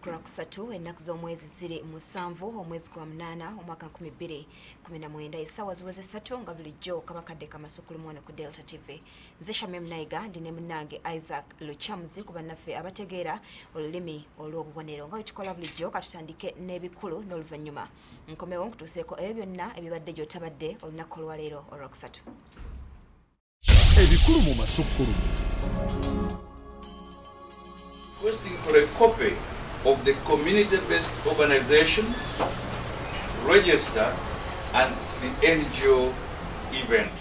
Kurakusatu ennaku z'omwezi ziri musanvu omwezi gwa munana omwaka 2019 essaawa ziweze 3 nga bulijjo kabakadde Amasukkulumu wano ku Delta TV. Nze Shamim Naiga ndi ne munnange Isaac Luchamuzi ku bannaffe abategeera olulimi olw'obubonero nga wetukola bulijjo katutandike n'ebikulu n'oluvannyuma nkomewo nkutuuseeko ebyo byonna ebibadde gy'otabadde olunaku olwaleero olwokusatu. Ebikulu mu Masukkulumu. Requesting for a copy of the community-based organizations register and the NGO event.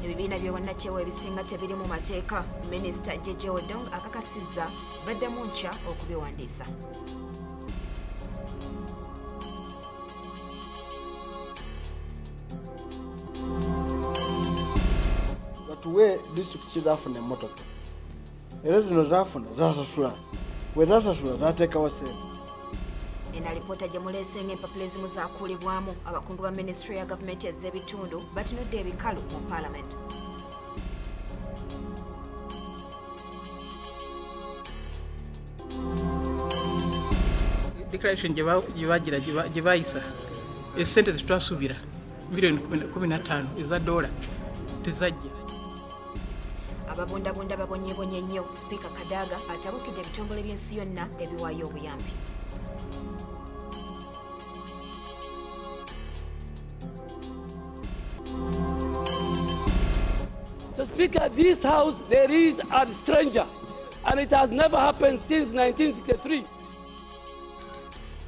Ebibiina by'obwannakyewa ebisinga tebiri mu mateeka. Minisita Ziggya akakasizza baddamu nkya okubiwandiisa. Batuwe district kizafuna emmotoka. Era zino zaafuna zasasula. Bwe zasasula zaateekawo ssente. Eno alipoota gye muleese ng'empapula ezimu zaakuulibwamu abakungu ba minisitule ya gavumenti ez'ebitundu batunudde ebikalu mu paalamenti. Declaration gye baayisa esente zetwasuubira miliyoni 15 eza dola tezajja. Ababundabunda babonyebonye nnyo Sipiika Kadaga atabukidde ebitongole by'ensi yonna ebiwaayo obuyambi. So Speaker, this house there is a stranger and it has never happened since 1963.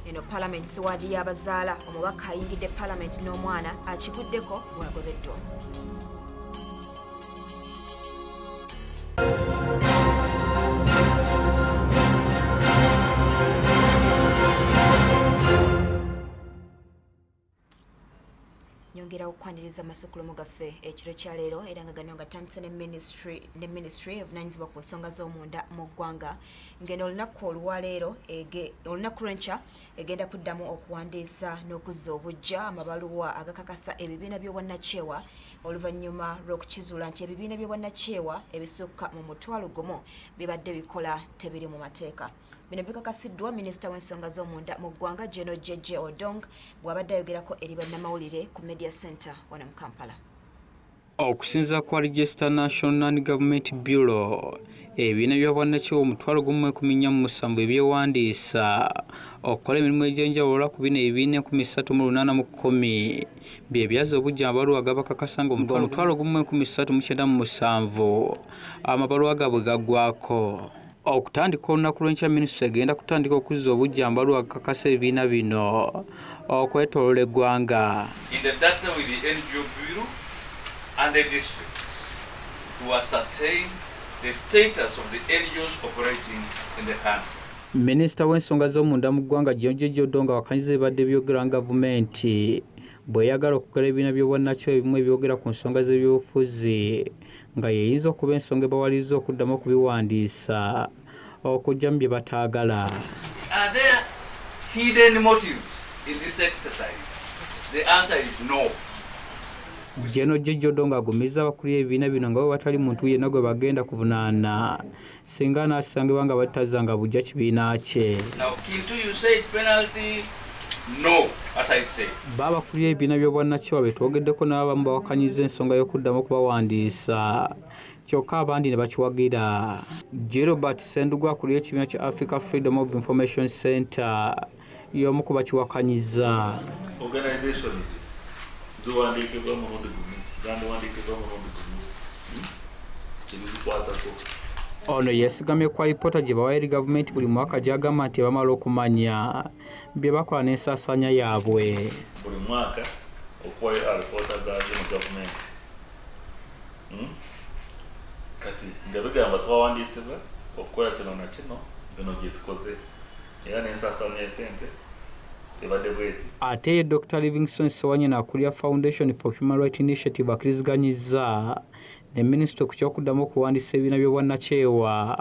Eno Parliament siwaadi y'abazaala omubaka ayingidde Parliament n'omwana akiguddeko bwagobeddwa. Nyongera okwaniriza Amasukkulumu gaffe ekiro kya leero era nga gano gatandise ne ministry evunanyizibwa ku nsonga z'omunda mu ggwanga ngeno olunaku olwaleero olunaku lw'enkya egenda kuddamu okuwandiisa n'okuzza obuggya amabaluwa agakakasa ebibiina by'obwannakyewa oluvannyuma lw'okukizuula nti ebibiina by'obwannakyewa ebisukka mu 1,000 bibadde bikola tebiri mu mateeka. Bino bikakasiddwa minisita w'ensonga z'omunda mu ggwanga Ziggya bw'abadde ayogerako eri bannamawulire ku Media Center wano mu Kampala. Okusinziira kwa Register National Non-Government Bureau, ebibiina by'obwannakyewa 1,117 ebyewandiisa okukola emirimu egy'enjawulo ku bino ebibiina 3,810 bye byaza obuggya amabaluwa agabakakasa nga 1,397 amabaluwa gaabwe gaggwako. Okutandika olunaku lw'enkya minisitule egenda kutandika okuzza obuggya amabaluwa agakakasa ebibiina bino okwetooloola eggwanga. In the data with the NGO Bureau and the districts to ascertain the status of the NGOs operating in the country. Minisita w'ensonga z'omunda mu ggwanga Ziggya wakanyiza ebibadde byogera gavumenti bw'eyagala okugala ebibiina by'obwannakyewa ebimu ebyogera ku nsonga z'ebyobufuzi nga yeyinza okuba ensonga ebawaliriza okuddamu okubiwandiisa okujja mu bye bataagala. Are there hidden motives in this exercise? The answer is no. Ziggya agumizza abakulu b'ebibiina bino nga bwe watali muntu yenna gwe bagenda kuvunaana singa anaasangibwa nga batazanga buggya kibiina kye. Now, Kintu, you said penalty. No, as I say. Baba kuli ebibiina by'obwannakyewa betwogeddeko n'abamu bawakanyiza ensonga y'okuddamu okubawandiisa kyokka abandi ne bakiwagira. Gilbert Sendugwa akuli ekibiina kya Africa Freedom of Information Center y'omu ku bakiwakanyiza. Organizations ziwandiikibwa mulundi gumu zandiwandiikibwa mulundi gumu ebizikwatako. Ono yesigamye kwa alipoota gye bawa eri gavumenti buli mwaka gy'agamba nti bamala okumanya bye bakola n'ensaasaanya yaabwe. Buli mwaka okuwa alipoota zaabyo mu gavumenti kati nga bigamba twawandiisibwa okukola kino na kino bino bye tukoze era n'ensaasaanya y'esente ebadde bweti. Ate ye Dr. Livingstone Sewanyana akulira Foundation for Human Rights Initiative akkiriziganyizza ne minisita ku kyokuddamu okuwandiisa ebibiina by'obwannakyewa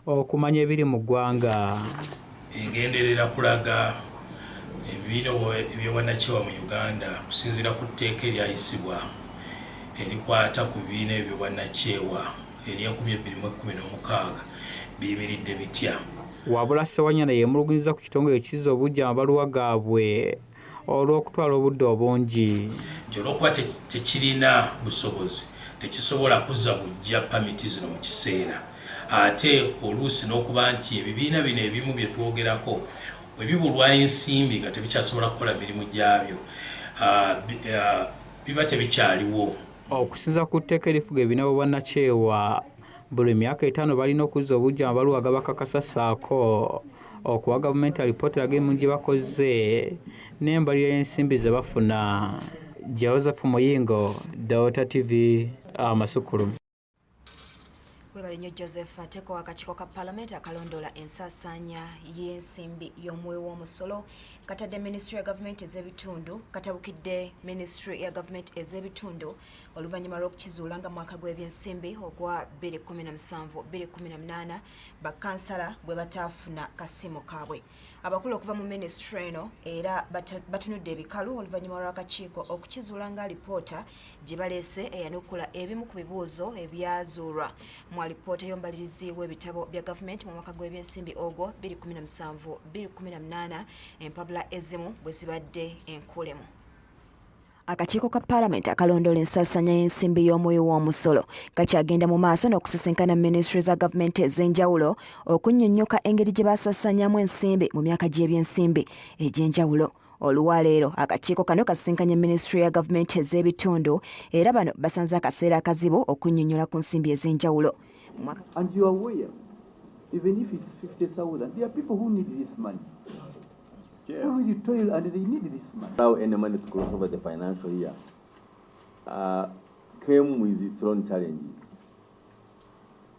okumanya ebiri mu ggwanga. Engenderera kulaga ebibiina by'obwannakyewa mu Uganda kusinziira ku tteeka eryayisibwa erikwata ku bibiina eby'obwannakyewa ery'2016 biyimiridde bitya. wabula Ssewanyana yeemulugunyiza ku kitongole ekizza obujja amabaluwa gaabwe olw'okutwala obudde obungi nti olw'okuba tekirina busobozi tekisobola kuzza bujja pamiti zino mu kiseera ate oluusi n'okuba nti ebibiina bino ebimu bye twogerako bwe bibulwayo ensimbi nga tebikyasobola kukola mirimu gyabyo biba tebikyaliwo. Okusinza ku tteeka erifuga ebibiina bwannakyewa buli myaka 5 balina okuzza obujja amabaluwa agabakakasa ssaako okuwa gavumenti alipoota eraga emirundi gye bakoze n'embalirira y'ensimbi ze bafuna. Joseph Muyingo, Delta TV, Amasukkulumu. Webale nnyo Joseph. Ateko akakiiko ka Parliament akalondoola ensaasaanya y'ensimbi y'omwoyo w'omusolo katadde Ministry ya Gavumenti ez'ebitundu katabukidde Ministry ya Gavumenti ez'ebitundu oluvannyuma lw'okukizuula nga mwaka gw'ebyensimbi ogwa 2017-2018 bakansala bwe bataafuna kasimu kaabwe. Abakulu okuva mu ministry eno era batunudde ebikalu oluvannyuma lw'akakiiko okukizuula nga alipoota gye baleese eyanukula ebimu ku bibuuzo ebyazuulwa mu alipoota y'ombalirizi w'ebitabo bya gavumenti mu mwaka gw'ebyensimbi ogwo 2017-2018 empapula ezimu bwe zibadde enkulemu. Akakiiko ka Parliament akalondoola ensaasaanya y'ensimbi y'omwoyo w'omusolo kakyagenda mu maaso n'okusisinkana ministry za gavumenti ez'enjawulo okunnyonnyoka engeri gye baasaasaanyamu ensimbi mu myaka gy'ebyensimbi egy'enjawulo. Oluwaleero akakiiko kano kasisinkanye ministry ya gavumenti ez'ebitundu era bano basanze akaseera akazibu okunnyonnyola ku nsimbi ez'enjawulo. And you are aware, even if it's 50,000, there are people who need this money. Yeah. Who really toil and they need this money. Now any money to cross over the financial year came with its own challenges.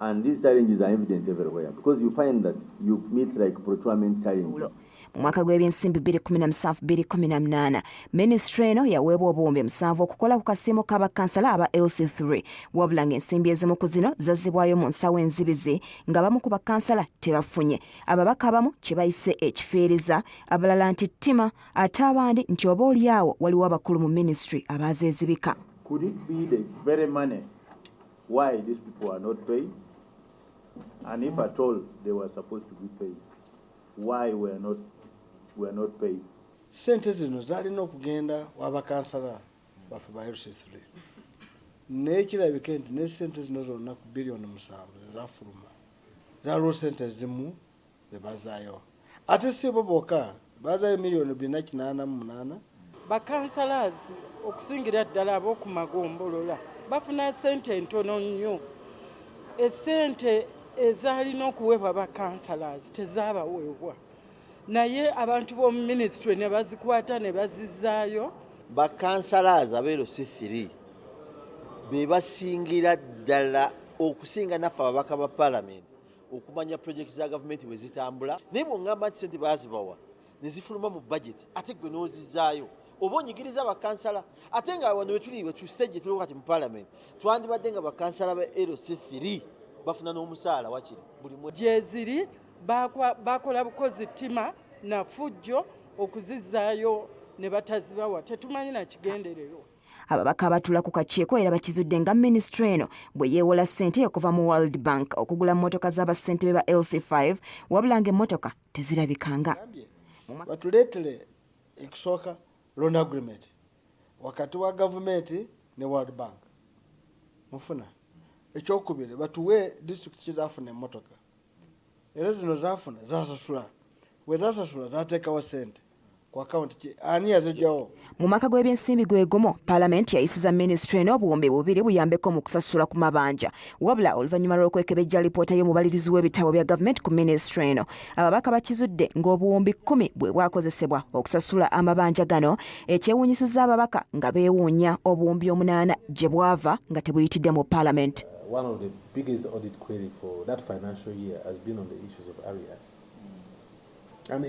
And these challenges are evident everywhere because you find that you meet like procurement challenges. Mu mwaka gw'ebyensimbi 2017-2018 ministry eno yaweebwa obuwumbi 7 okukola ku kasiimo k'abakansala aba LC3 wabula ng'ensimbi ezimu ku zino zazzibwayo mu nsawo enzibizi ng'abamu ku bakansala tebafunye, ababaka abamu kye bayise ekifeereza, abalala nti ttima, ate abandi nti oba oliawo waliwo abakulu mu ministry abazeezibika. Could it be the very money why these people are not paid? And if at all they were supposed to be paid, why we are not paid? Sente zino zalina okugenda w'abakansala baffe ba LC3 n'ekirabika nti ne sente zino zonna ku biliyoni 7 zafuluma zaliwo sente zimu ze bazaayo ate si bo bokka bazaayo miliyoni 488. Bakansalazi okusingira ddala ab'oku magombolola bafuna sente ntono nnyo. Esente ezalina okuweebwa bakansalazi tezaabaweebwa naye abantu b'omu ministry ne bazikwata ne bazizaayo. Bakansalazi ab'LC3 be basingira ddala okusinga naffe ababaka ba Parliament okumanya projekiti za gavumenti bwe zitambula naye bw'oŋŋamba nti sente baazibawa ne zifuluma mu budget ate gwe n'ozizaayo oba onyigiriza bakansala ate nga wano we tuli stage tuli wakati mu Parliament twandibadde nga bakansala ba LC3 bafuna n'omusaala wakiri buli mwezi. Gye ziri bakola bukozi ttima na fujjo okuzizaayo ne batazibawa tetumanyi na kigenderero. Ababaka abatula ku kakiiko era bakizudde nga ministry eno bwe yeewola ssente okuva mu World Bank okugula mmotoka z'abassente be ba LC5 wabula ng'emmotoka tezirabikanga. Batuleetere ekusooka loan agreement wakati wa gavumenti ne World Bank mufuna. Ekyokubiri batuwe district kizafuna emmotoka era zino zafuna zasasula we zasasula zateekawo ssente ku akawunti ki ani yazijjawo. Mu mwaka gw'ebyensimbi gwegumu Parliament yayisiza ministry eno obuwumbi 2 buyambeko mu kusasula ku mabanja wabula oluvannyuma lw'okwekebejja alipoota y'omubalirizi w'ebitabo bya gavumenti ku ministry eno ababaka bakizudde ng'obuwumbi 10 bwe bwakozesebwa okusasula amabanja gano ekyewuunyisizza ababaka nga beewuunya obuwumbi 8 gye bwava nga tebuyitidde mu Parliament. One of the biggest audit query for that financial year has been on the issues of arrears. And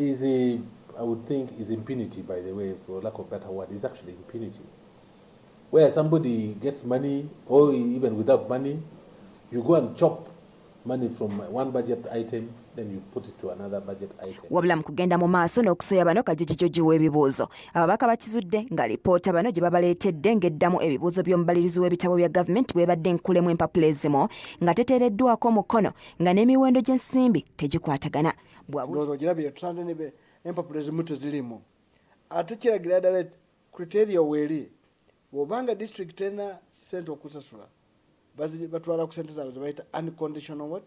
I would think is impunity, by the way, for lack of a better word, is actually impunity. Where somebody gets money, or even without money, you go and chop money from one budget item, then you put it to another budget item. Wabula mu kugenda mu maaso n'okusoya bano kajojijoji w'ebibuuzo ababaka bakizudde nga lipoota bano gye babaleetedde ng'eddamu ebibuuzo by'omubalirizi w'ebitabo bya gavumenti bwe badde nkulemu empapula ezimu nga teteereddwako mukono nga n'emiwendo gy'ensimbi tegikwatagana. ndowooza ogirabye tusanze ne empapula ezimu tezirimu ate kiragira ddala criteria weeri bw'obanga district terina ssente okusasula batwala ku ssente zaabwe zebayita unconditional what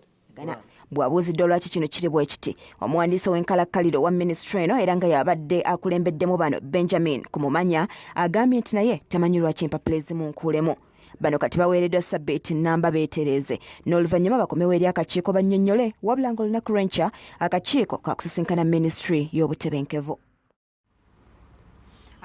bw'abuuziddwa lwaki kino kiri bwe kiti omuwandiisi w'enkalakkaliro wa minisitule eno era nga y'abadde akulembeddemu bano Benjamin Kumumanya agambye nti naye tamanyi lwaki empapula ezimu nkuulemu. Bano kati baweereddwa sabbiiti nnamba beetereze n'oluvannyuma bakomewo eri akakiiko bannyonnyole wabula ng'olunaku lw'enkya akakiiko kakusisinkana minisitule y'obutebenkevu.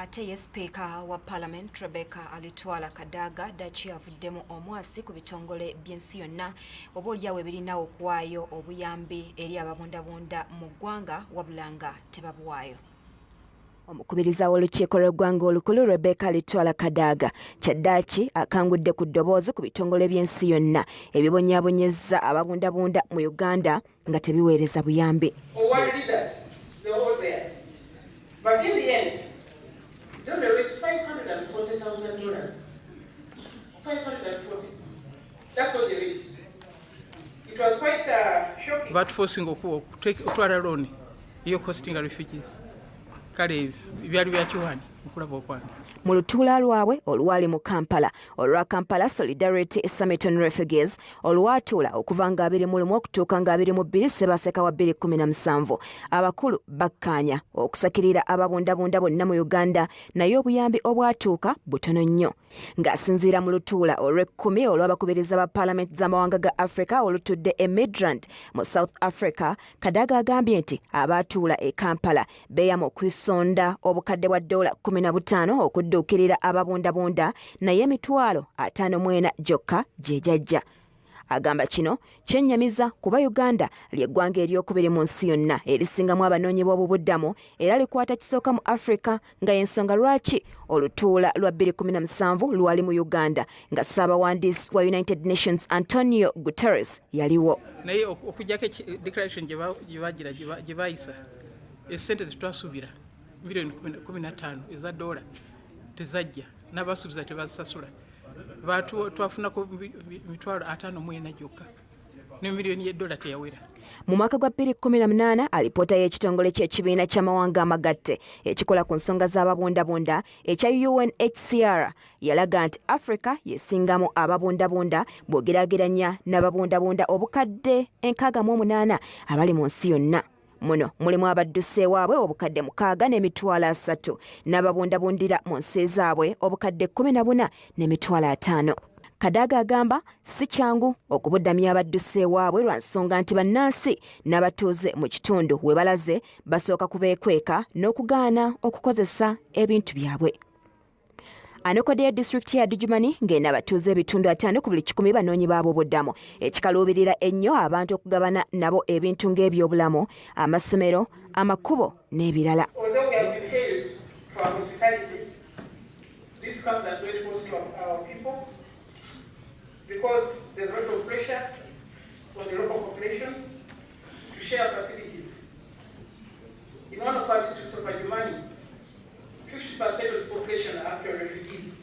Ate ye Speeka wa Parliament Rebecca Alitwala Kadaga daki avuddemu omwasi ku bitongole by'ensi yonna oba olyawo ebirina okuwaayo obuyambi eri ababundabunda mu ggwanga wabula nga tebabuwaayo. Omukubiriza w'olukiiko lw'eggwanga olukulu Rebecca Alitwala Kadaga kyaddaaki akangudde ku ddoboozi ku bitongole by'ensi yonna ebibonyaabonyezza ababundabunda mu Uganda nga tebiweereza buyambi. Then they raised $540,000. 540. That's what they raised. It was quite shocking. But forcing okutwala loan iyo costing refugees. Kale byali byakiwani okulaba okwange. Mu lutuula lwabwe olwali mu Kampala olwa Kampala Solidarity Summit on Refugees olwatuula okuva nga 21 okutuuka nga 22 Ssebaseka wa 2017 abakulu bakkaanya okusakirira ababundabunda bonna mu Uganda naye obuyambi obwatuuka butono nnyo. Ng'asinziira mu lutuula olw'ekkumi olw'abakubiriza ba Parliament z'amawanga ga Africa olutudde e Midrand mu South Africa, Kadaga agambye nti abaatuula e Kampala beeyama okwisonda obukadde bwa $15 okudduukirira ababundabunda naye emitwalo 54 gyokka gye jajja. Agamba kino kyennyamiza kuba Uganda ly'eggwanga eryokubiri mu nsi yonna erisingamu abanoonyi b'obubuddamu era likwata kisooka mu Africa nga y'ensonga lwaki olutuula lwa 2017 lwali mu Uganda nga ssaabawandiisi wa United Nations Antonio Guterres yaliwo. Naye okujjako declaration gye baayisa esente zetwasuubira miliyoni 15 eza dola tezajja n'abasuubiza tebazisasula. Twafunako mitwalo 54 gyokka ne miliyoni y'eddola teyawera. Mu mwaka gwa 2018 alipoota y'ekitongole ky'ekibiina ky'amawanga amagatte ekikola ku nsonga z'ababundabunda ekya UNHCR yalaga nti Africa yesingamu ababundabunda bw'ogeraageranya n'ababundabunda obukadde 68 abali mu nsi yonna. Muno mulimu abadduse waabwe obukadde 6 n'emitwalo 3 n'ababundabundira mu nsi zaabwe obukadde 14 n'emitwalo 5. Kadaga agamba si kyangu okubuddamya abadduse waabwe lwa nsonga nti bannansi n'abatuuze mu kitundu we balaze basooka kubeekweka n'okugaana okukozesa ebintu byabwe. Anokoddeyo disitulikiti ya Djumani ng'ena abatuuze ebitundu 5 ku buli 100 banoonyi baabobuddamu ekikaluubirira ennyo abantu okugabana nabo ebintu ng'ebyobulamu, amasomero, amakubo n'ebirala. Because there's a lot of pressure on the local population to share facilities. In one of our districts of Adjumani, 50% of the population are actual refugees.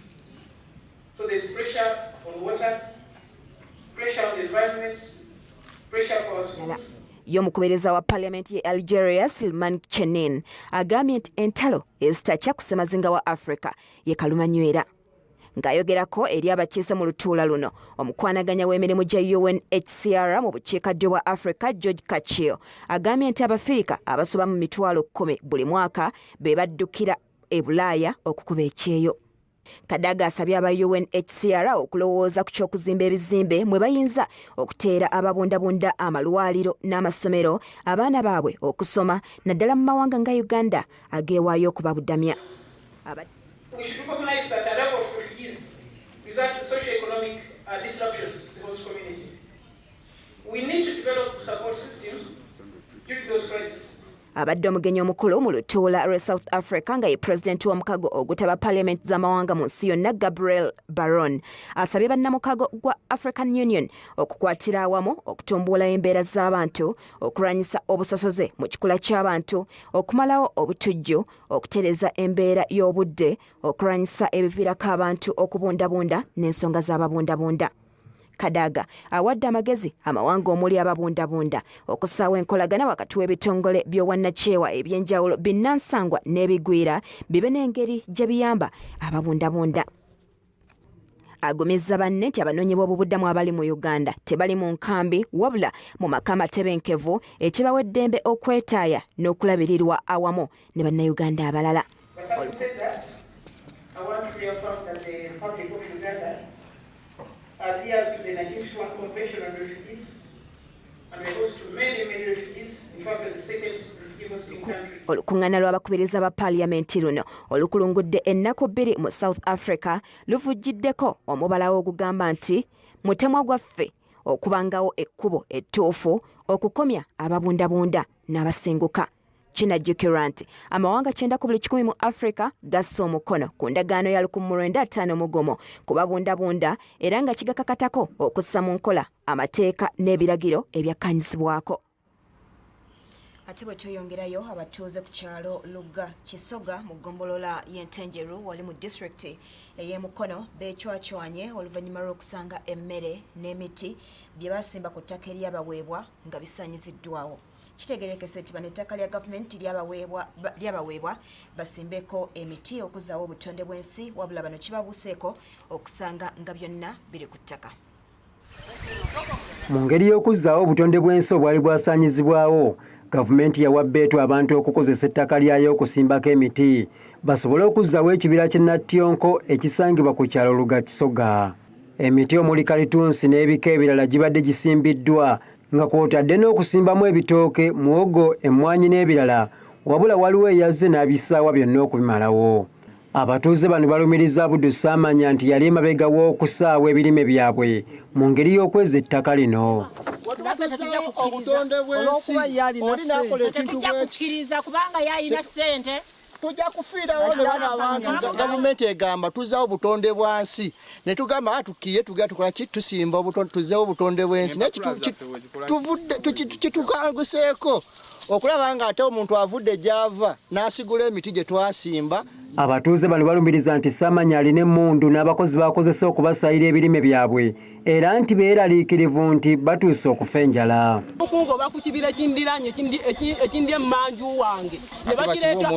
So there's pressure on water, pressure on the environment, pressure for our schools. Y'omukubiriza wa Parliament ye Algeria Silman Chenin agambye nti entalo ezitakya ku ssemazinga wa Africa ye kalumanywera. Ng'ayogerako eri abakiise mu lutuula luno omukwanaganya w'emirimu gya UNHCR mu bukiikaddyo bwa Africa George Kachio agambye nti Abafirika abasoba mu mitwalo 10 buli mwaka be baddukira e Bulaaya okukuba ekyeyo. Kadaga asabye aba UNHCR okulowooza ku ky'okuzimba ebizimbe mwe bayinza okuteera ababundabunda amalwaliro n'amasomero abaana baabwe okusoma naddala mu mawanga nga Uganda ageewaayo okubabuddamya. We should recognize that a level of refugees results in socio-economic disruptions to the host community. We need to develop support systems during those crises. Abadde omugenyi omukulu mu lutuula lwe South Africa nga ye pulezidenti w'omukago ogutaba Parliament z'amawanga mu nsi yonna Gabriel Baron asabye bannamukago gwa African Union okukwatira awamu okutumbula embeera z'abantu, okulwanyisa obusosoze mu kikula ky'abantu, okumalawo obutujju, okutereza embeera y'obudde, okulwanyisa ebiviirako abantu okubundabunda n'ensonga z'ababundabunda. Kadaga awadde amagezi amawanga omuli ababundabunda okusaawa enkolagana wakati w'ebitongole by'obwannakyewa eby'enjawulo binnansangwa n'ebigwira bibe n'engeri gye biyamba ababundabunda. Agumizza banne nti abanoonyiboobubudamu abali mu Uganda tebali mu nkambi wabula mu maka amatebenkevu ekibawa eddembe okwetaaya n'okulabirirwa awamu ne bannayuganda abalala. Adheres to the 1951 Convention on Refugees and we host to many refugees. In fact, we're the second refugee hosting country. Olukuŋŋaana lw'abakubiriza ba paaliyamenti luno olukulungudde ennaku 2 mu South Africa luvujjiddeko omubalawo ogugamba nti mutemwa gwaffe okubangawo ekkubo ettuufu okukomya ababundabunda n'abasenguka. Kinajjukirwa nti amawanga 9 ku buli 100 mu Africa gassa omukono ku ndagaano ya 1951 ku babundabunda era nga kigakakatako okussa mu nkola amateeka n'ebiragiro ebyakkaanyizibwako. Ate bwe tuyongerayo abatuuze ku kyalo Lugga Kisoga mu ggombolola y'Entenjeru wali mu disitulikiti ey'Emukono beecwacwanye oluvannyuma lw'okusanga emmere n'emiti bye baasimba ku ttaka eryabaweebwa nga bisaanyiziddwawo. Kitegerekese nti bano ettaka lya gavumenti lyabaweebwa basimbeko emiti okuzzaawo obutonde bw'ensi wabula bano kibabuuseeko okusanga nga byonna biri ku ttaka. Mu ngeri y'okuzzaawo obutonde bw'ensi obwali bwasaanyizibwawo, gavumenti yawa bbeetu abantu okukozesa ettaka lyayo okusimbako emiti basobole okuzzaawo ekibira ky'e Nattyonko ekisangibwa ku kyalo Lugga Kisoga. Emiti omuli kalitunsi n'ebika ebirala gibadde gisimbiddwa nga kw'otadde n'okusimbamu ebitooke, muwogo, emmwanyi n'ebirala, wabula waliwo eyazze n'abisaawa byonna okubimalawo. Abatuuze bano balumiriza Abuddu Saamanya nti yali emabega w'okusaawa ebirime byabwe mu ngeri y'okweza ettaka lino. Obutonde bw'ensi oli n'akola ekintu bw'ekyo kubanga yalina ssente tujja kufiirawo ne bano abantu gavumenti egamba tuzzaawo obutonde bwansi ne tugamba tukkiye tugenda tukola ki tusimba obutonde tuzzeewo obutonde bw'ensi naye kitukanguseeko okulaba nga ate omuntu avudde gy'ava n'asigula emiti gye twasimba. Abatuuze bano balumiriza nti Saamanya alina emmundu n'abakozi bakozesa okubasaayira ebirime byabwe era nti beeraliikirivu nti batuuse okufa enjala. Okungoba ku kibira kindiranye ekindi emmanju wange ne bakireeta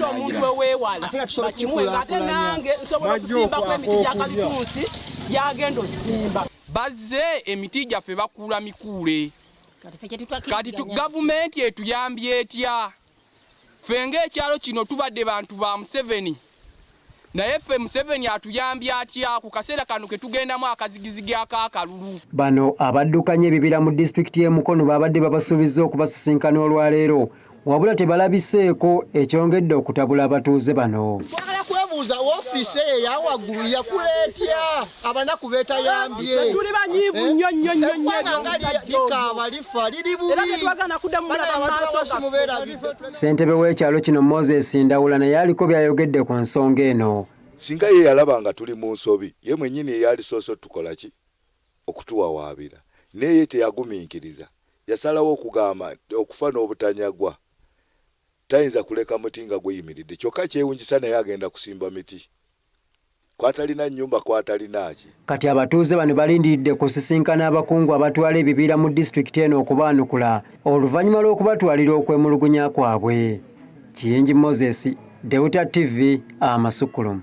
omuntu eweewala bakimuwe ate nange nsobola okusimbako emiti gya kalitunsi yagenda osimba. Bazze emiti gyaffe bakuula mikuule kati gavumenti etuyambye etya? Ffe ng'ekyalo kino tubadde bantu ba Museveni naye ffe Museveni atuyambye atya ku kaseera kano ke tugendamu akazigizigi ak'akalulu. Bano abaddukanya ebibira mu disitulikiti y'Emukono babadde babasuubizza okubasisinkana olwaleero wabula tebalabiseeko ekyongedde okutabula abatuuze bano. Twagala kwebuuza woofiisi eyo eyawaggulu yakuleetya abanaku beetayambye tuli banyiivu nnyo nnyo nnyo likaaba lifa liri bubi ssentebe w'ekyalo kino Moses Ndawula naye aliko by'ayogedde ku nsonga eno. Singa ye yalaba nga tuli mu nsobi ye mwennyini eyalisoose tukola ki okutuwawaabira naye teyagumiikiriza yasalawo okugamba okufa n'obutanyagwa tayinza kuleka muti nga guyimiridde kyokka kyewunjisa naye agenda kusimba miti kwatalina nnyumba kwatalina ki. Kati abatuuze bano balindiridde kusisinkana abakungu abatwala ebibira mu disitulikiti eno okubaanukula oluvannyuma lw'okubatwalira okwemulugunya kwabwe. Kiyingi Moses, Deuta TV, Amasukkulumu.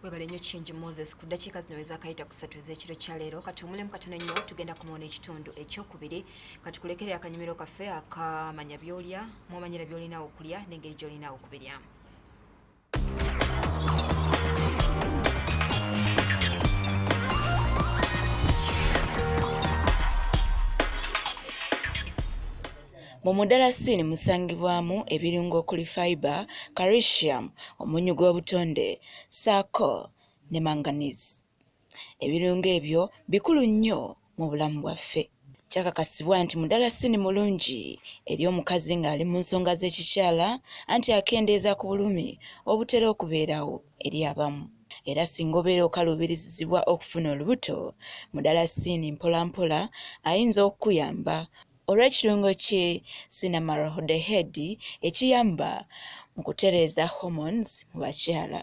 Webale nnyo Kingi Moses ku ddakiika zino ezakayita ku 3 ez'ekiro kya leero kati omulemu katono nnyo tugenda kumwona ekitundu ekyokubiri kati kulekere akanyumiro kaffe akamanya by'olya mwomanyira by'olina okulya n'engeri gy'olina okubiryamu. Mu mudalasini musangibwamu ebirungo okuli fiber, calcium, omunyu gw'obutonde, ssaako ne manganese. Ebirungo ebyo bikulu nnyo mu bulamu bwaffe. Kyakakasibwa nti mudalasini mulungi eri omukazi ng'ali mu nsonga z'ekikyala anti akendeeza ku bulumi obutera okubeerawo eri abamu. Era singa obeera okaluubirizibwa okufuna olubuto, mudalasini mpolampola ayinza okukuyamba olw'ekirungo kye cinnamaldehyde ekiyamba mu kutereeza hormones mu bakyala.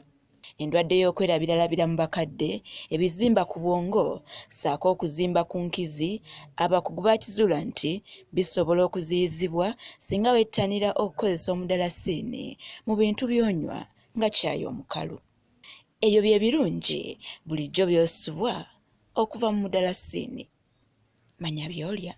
endwadde y'okwerabiralabira mu bakadde, ebizimba ku bwongo, ssaako okuzimba ku nkizi, abakugu bakizuula nti bisobola okuziyizibwa singa wettanira okukozesa omudalasini mu bintu by'onywa nga caayi omukalu. Ebyo bye birungi bulijjo by'osubwa okuva mu mudalasini. Manya by'olya.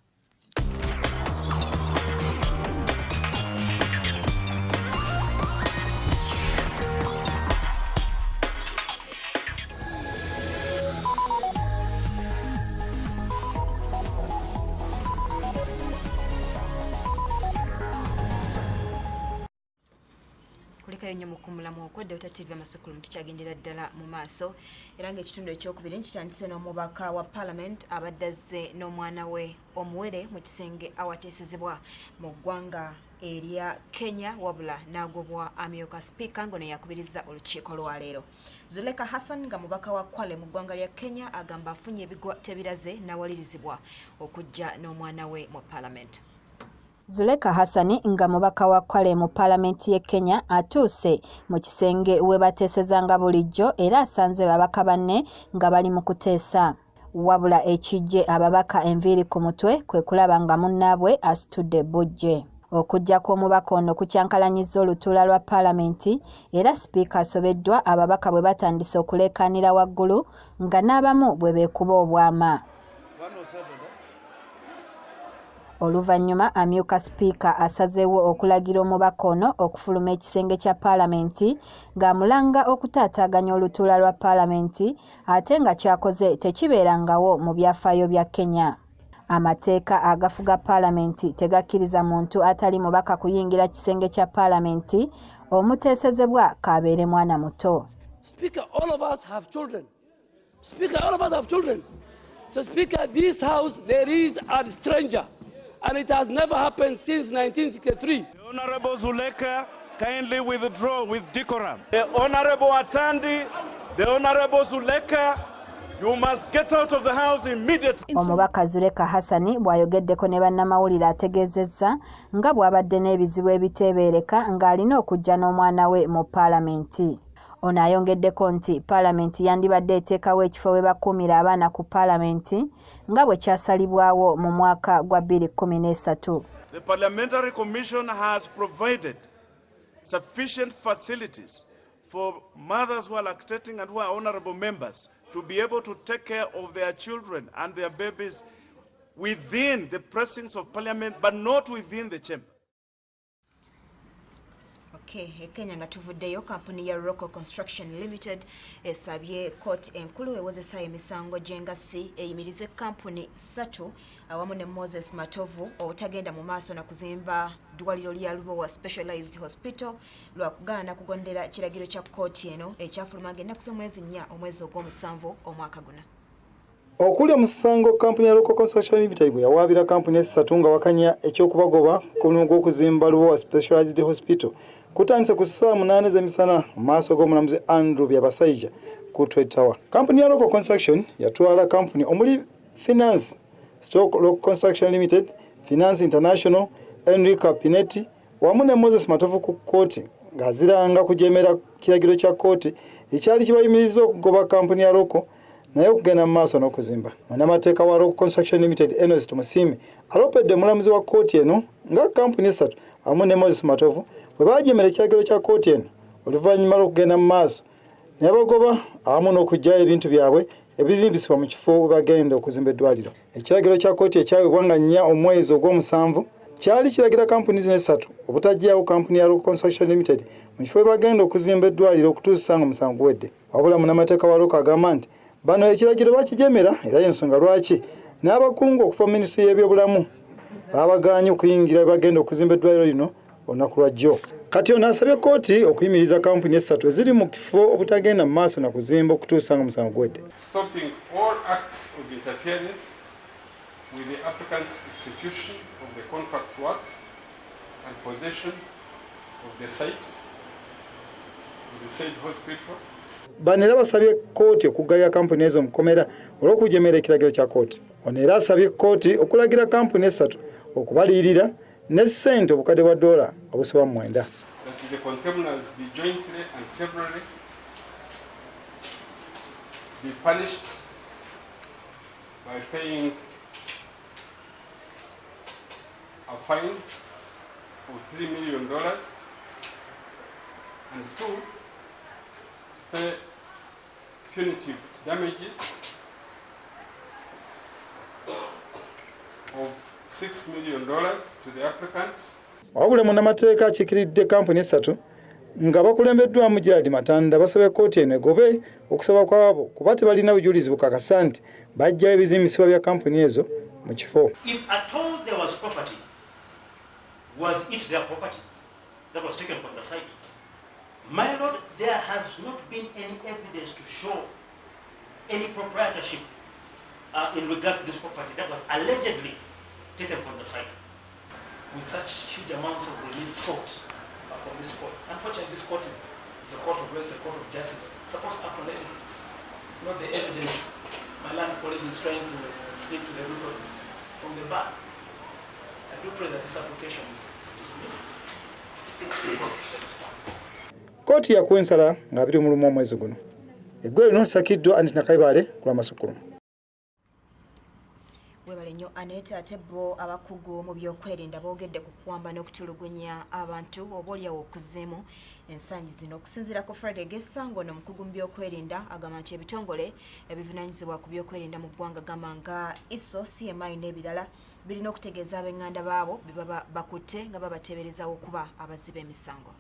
Kulekayo nnyo mukumulamu okwo Delta TV Amasukkulumu tukyagendera ddala mu maaso era ng'ekitundu ekyokubiri kitandise n'omubaka wa Parliament abadde azze n'omwana we omuwere mu kisenge awateesezebwa mu ggwanga erya Kenya wabula n'agobwa amyuka sipiika ngono yakubiriza olukiiko lwaleero. Zuleka Hassan nga mubaka wa Kwale mu ggwanga lya Kenya agamba afunye ebigwa tebiraze n'awalirizibwa okujja n'omwana we mu Parliament. Zuleka Hassani nga mubaka wa Kwale mu Parliament ye Kenya atuuse mu kisenge we bateesezanga bulijjo era asanze babaka banne nga bali mu kuteesa. Wabula ekijje ababaka enviiri ku mutwe kwe kulaba nga munnaabwe asitudde bujje. Okujja kw'omubaka ono kukyankalanyiza olutuula lwa Parliament era sipiika asobeddwa ababaka bwe batandise okuleekaanira waggulu nga n'abamu bwe beekuba obwama. Oluvannyuma amyuka sipiika asazeewo okulagira omubaka ono okufuluma ekisenge kya Paalamenti ng'amulanga okutaataaganya olutuula lwa Paalamenti ate nga kyakoze tekibeerangawo mu byafaayo bya Kenya. Amateeka agafuga Paalamenti tegakkiriza muntu atali mubaka kuyingira kisenge kya Paalamenti omuteesezebwa kabeere mwana muto. Speaker, all of us have children. Speaker, all of us have children. So Speaker, this house there is a stranger. And it has never happened since 1963. The Honorable Zuleka kindly withdraw with decorum. The Honorable Atandi, the Honorable Zuleka, you must get out of the house immediately. Omubaka Zuleka Hassani bw'ayogeddeko ne bannamawulire ategeezezza nga bw'abadde n'ebizibu ebiteebereka ng'alina okujja n'omwana we mu Paalamenti. Ono ayongeddeko nti Paalamenti yandibadde eteekawo ekifo we bakuumira abaana ku Paalamenti nga bwe kyasalibwawo mu mwaka gwa 2013. The Parliamentary Commission has provided sufficient facilities for mothers who are lactating and who are honorable members to be able to take care of their children and their babies within the precincts of Parliament, but not within the chamber. Kenya nga tuvuddeyo kampuni ya Rocco Construction Limited esabye court enkulu ewozesa emisango gy'engassi eyimirize kampuni 3 awamu ne Moses Matovu obutagenda mu maaso na kuzimba ddwaliro lya Lubowa Specialized Hospital lwa kugaana kugondera kiragiro kya kkooti eno ekyafulumanga ennaku z'omwezi 4 omwezi ogw'omusanvu omwaka guno. Okuli omusango kampuni ya Rocco Construction Limited gwe yawaabira kampuni 3 nga wakanya ekyokubagoba ku mulimu gw'okuzimba Lubowa Specialized Hospital kutandise ku ssaawa 8 z'emisana mu maaso g'omulamuzi Andrew Byabasaija ku Trade Tower. Kampuni ya Rocco Construction yatwala kampuni omuli Finance Stock Rocco Construction Limited, Finance International, Enrica Pinetti wamu ne Moses Matovu ku kkooti ng'aziranga kujeemera kiragiro kya kkooti ekyali kibayimiriza okugoba kampuni ya Rocco naye okugenda mu maaso n'okuzimba. Munnamateeka wa Rocco Construction Limited Enos Tumusime alopedde omulamuzi wa kkooti eno nga kampuni 3 wamu ne Moses Matovu bwe bajeemera ekiragiro kya kkooti eno oluvannyuma lw'okugenda mu maaso ne bagoba awamu n'okuggyayo ebintu byabwe ebizimbisibwa mu kifo we bagenda okuzimba eddwaliro. Ekiragiro kya kkooti ekyawebwa nga 4 omwezi ogw'omusanvu kyali kiragira kampuni zino 3 obutaggyawo kampuni ya Rocco Construction Limited mu kifo we bagenda okuzimba eddwaliro okutuusa nga omusanvu guwedde. Wabula munnamateeka wa Rocco agamba nti bano ekiragiro bakijeemera era y'ensonga lwaki n'abakungu okuva mu minisitule y'ebyobulamu babaganye okuyingira bagenda okuzimba eddwaliro lino olunaku lwa jjo. Kati ono asabye kkooti okuyimiriza kampuni 3 eziri mu kifo obutagenda mu maaso na kuzimba okutuusa nga omusanvu guwedde. Stopping all acts of interference with the applicant's execution of the contract works and possession of the site of the said hospital. Bano era basabye kkooti okuggalira kampuni ezo omukomera olw'okujeemera ekiragiro kya kkooti. Ono era asabye kkooti okulagira kampuni 3 okubaliyirira ne ssente obukadde bwa $900. That the contemners be jointly and severally be punished by paying a fine of $3 million, and 2, to pay punitive damages of $6 million to the applicant. Wabula munnamateeka akikiridde kampuni essatu nga bakulembeddwamu Gerard Matanda basaba kkooti eno egobe okusaba kwabo kuba tebalina bujulizi bukakasa nti bajjayo ebizimbisibwa bya kampuni ezo mu kifo. If at all there was property, was it their property that was taken from the site? My lord, there has not been any evidence to show any proprietorship in regard to this property that was allegedly taken from the site. With such huge amounts of relief sought from this court. Unfortunately, this court is a court of law, it's a court of justice. It's supposed to act on evidence, not the evidence my land colleague is trying to slip to the record from the bar. I do pray that this application is dismissed. Kooti yakuwa ensala nga 21 omwezi guno. Eggwero lino lisakiddwa Anti Nakaibale ku Amasukkulumu. Webale nnyo Aneta ate bo abakugu mu byokwerinda boogedde ku kuwamba n'okutulugunya abantu oboolyawo okuzeemu ensangi zino okusinziira ku Friday Gessango ono omukugu mu byokwerinda agamba nti ebitongole ebivunaanyizibwa ku byokwerinda mu ggwanga gamba nga ISO, CMI n'ebirala birina okutegeeza ab'enganda baabo be baba bakutte nga babateeberezaawo okuba abaziba emisango.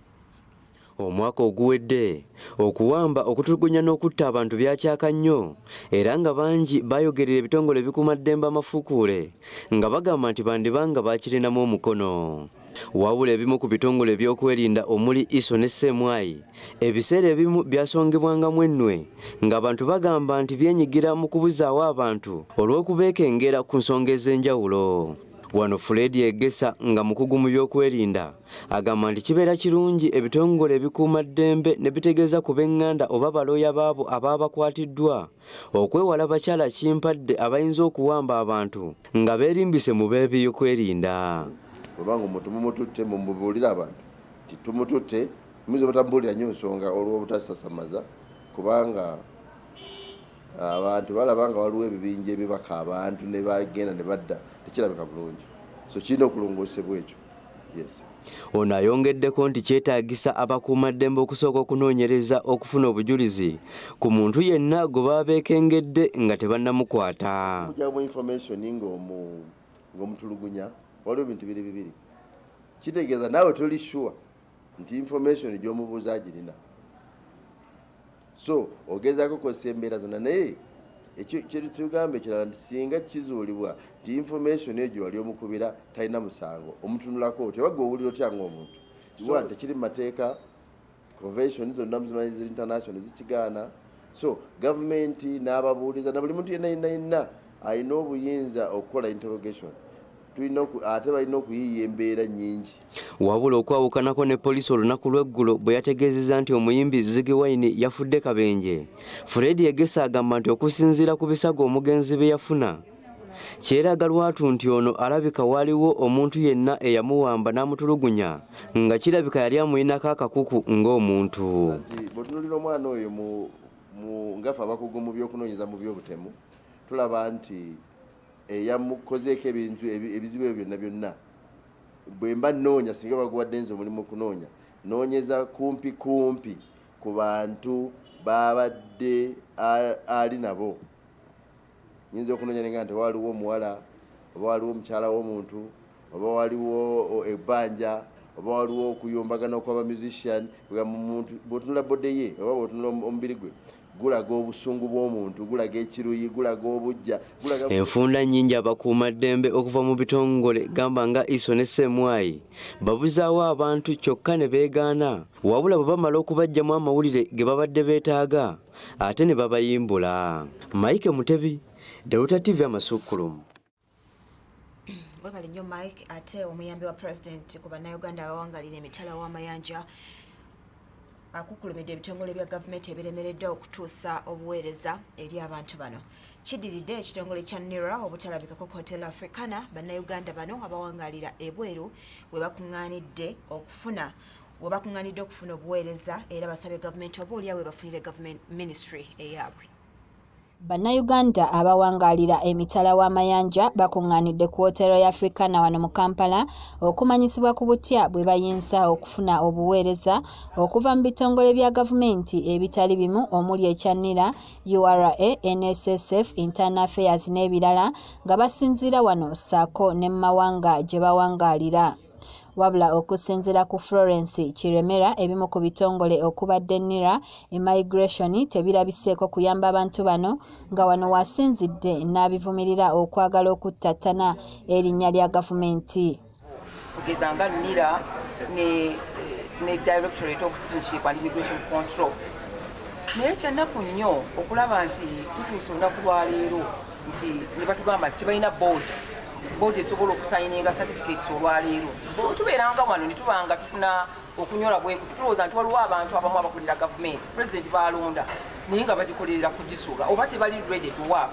Omwaka oguwedde okuwamba okutulugunya n'okutta abantu byakyaka nnyo era nga bangi bayogerera ebitongole ebikuuma ddembe amafuukuule nga bagamba nti bandibanga bakirinamu omukono. Wabula ebimu ku bitongole ebyokwerinda omuli ISO ne CMI ebiseera ebimu byasongebwangamu ennwe ng'abantu bagamba nti byenyigira mu kubuzaawo abantu olw'okubeekengera ku nsonga ez'enjawulo. Wano Fred Egesa nga mukugu mu byokwerinda agamba nti kibeera kirungi ebitongole ebikuuma ddembe ne bitegeeza ku b'enganda oba balooya baabo ababa bakwatiddwa okwewala bakyala kimpadde abayinza okuwamba abantu nga beerimbise mu b'ebyokwerinda. Obanga omuntu mumututte mumubuulira abantu nti tumututte muyinza obutambuulira nnyo nsonga olw'obutasasamaza kubanga abantu balabanga waliwo ebibinja ebibaka abantu ne bagenda ne badda tekirabika bulungi, so kirina okulongoosebwa ekyo. Yes. Ono ayongeddeko nti kyetaagisa abakuumaddembe okusooka okunoonyereza okufuna obujulizi ku muntu yenna gwe baba beekengedde nga tebannamukwata. Okuggyamu information ng'omutulugunya waliwo ebintu bibiri. Kitegeeza naawe toli sure nti information gy'omubuuza agirina. So ogezaako kukozesa embeera zonna naye ekitugamba ekirala nti singa kizuulibwa nti information egyo wali omukubira talina musango omutunulako tewagga owulira otya ng'omuntu kiwa tekiri mu mateeka convention zonna muzimanyi international zikigaana. So gavumenti n'ababuuliza na buli muntu yenna alina obuyinza okukola interrogation ate balina okuyiiya embeera nnyingi. Wabula okwawukanako ne poliisi olunaku lw'eggulo bwe yategeezezza nti omuyimbi Ziggya Wyne yafudde kabenje. Fred Egesa agamba nti okusinziira ku bisago omugenzi bye yafuna kyeraga lwatu nti ono alabika waliwo omuntu yenna eyamuwamba n'amutulugunya nga kirabika yali amuyinako akakuku ng'omuntu. Bw'otunuulira omwana oyo ngafe abakugu mu by'okunoonyeza mu by'obutemu tulaba nti eyamukozeeko ebintu ebizibu ebyo byonna bwe mba nnoonya singa baguwadde nze omulimu okunoonya noonyeza kumpi ku bantu babadde ali nabo. Nyinza okunoonya nenga nti waliwo omuwala oba waliwo omukyala w'omuntu oba waliwo ebbanja oba waliwo okuyombagana kw'aba musician bw'otunula bodde ye oba bw'otunula omubiri gwe gulaga obusungu bw'omuntu, gulaga ekiruyi, gulaga obujja, gulaga enfunda nnyingi abakuumaddembe okuva mu bitongole gamba nga ISO ne CMI babuzaawo abantu kyokka ne beegaana wabula bwe bamala okubajjamu amawulire ge babadde beetaaga ate ne babayimbula. Mike Mutebi, Deuta TV Amasukkulumu. Webale nnyo Mike ate omuyambi wa President ku bannayuganda abawangalira emitala w'amayanja akukulumidde ebitongole bya gavumenti ebiremereddwa okutuusa obuweereza eri abantu bano. Kiddiridde ekitongole kya NIRA obutalabikako ku Hotel Africana bannayuganda bano abawangalira ebweru we bakuŋŋaanidde okufuna obuweereza era basabye gavumenti oba oliawo bafunire government ministry eyaabwe. Bannayuganda abawangaalira emitala w'amayanja bakungaanidde ku wotero ya Africana wano mu Kampala okumanyisibwa ku butya bwe bayinza okufuna obuweereza okuva mu bitongole bya gavumenti ebitali bimu omuli ekyanira URA, NSSF, Internal Affairs n'ebirala nga basinziira wano ssaako ne mu mawanga gye bawangaalira. Wabula okusinziira ku Florence Kiremera, ebimu ku bitongole okubadde NIRA, immigration tebirabiseeko kuyamba abantu bano nga wano wasinzidde n'abivumirira okwagala okuttattana erinnya lya gavumenti. Kugeza nga NIRA ne Directorate of Citizenship and Immigration Control. Naye kyannaku nnyo okulaba nti tutuuse olunaku lwa leero nti ne batugamba nti tebalina boodi esobola okusayininga certificates olwaleero. Tubeeranga wano ne tubanga tufuna okunyola bweku tulowooza nti waliwo abantu abamu abakolera gavumenti pulezidenti balonda naye nga bagikolerera kugisuula oba tebali ready to work.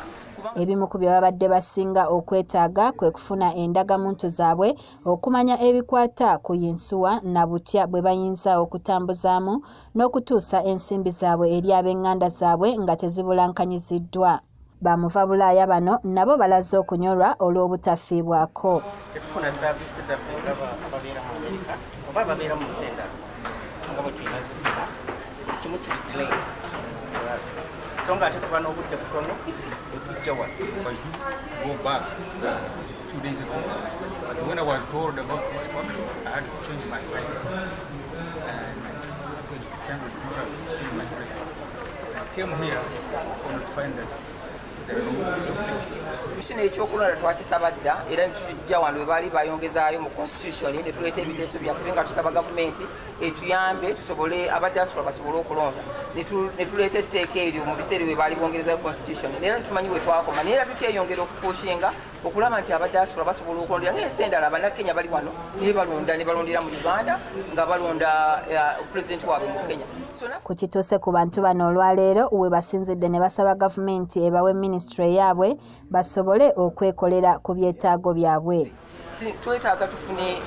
Ebimu ku bye babadde basinga okwetaaga kwe kufuna endagamuntu zaabwe okumanya ebikwata ku yinsuwa na butya bwe bayinza okutambuzaamu n'okutuusa ensimbi zaabwe eri ab'eŋŋanda zaabwe nga tezibulankanyiziddwa. Bamuva Bulaaya bano nabo balaze okunyolwa olw'obutafiibwako. Tufuna saavisi zaffe nga ababeera mu Amerika oba ababeera mu nsi endala nga bwe tulina zifuna kimu kiri delay so nga ate tuba n'obudde butono etujja wano. Go back 2 days ago, but when I was told about this workshop, I had to change my flight and $2,600 to change my flight. I came here only to find that kino ekyokulonda twakisaba dda era netujja wano we baali bayongezaayo mu constitution ne tuleeta ebiteeso byaffe nga tusaba gavumenti etuyambe tusobole aba diaspora basobole okulonda ne tuleeta etteeka eryo mu biseera we baali bongerezayo constitution era netumanyi we twakoma naye era tukyeyongera okupushinga okulaba nti aba diaspora basobola okulondera ng'ensi endala bannakenya bali wano naye balonda ne balondera mu Uganda nga balonda pulezidenti waabwe mu Kenya. Ku kituuse ku bantu bano olwaleero we basinzidde ne basaba gavumenti ebawe minisitule yaabwe basobole okwekolera ku byetaago byabwe. Twetaaga tufune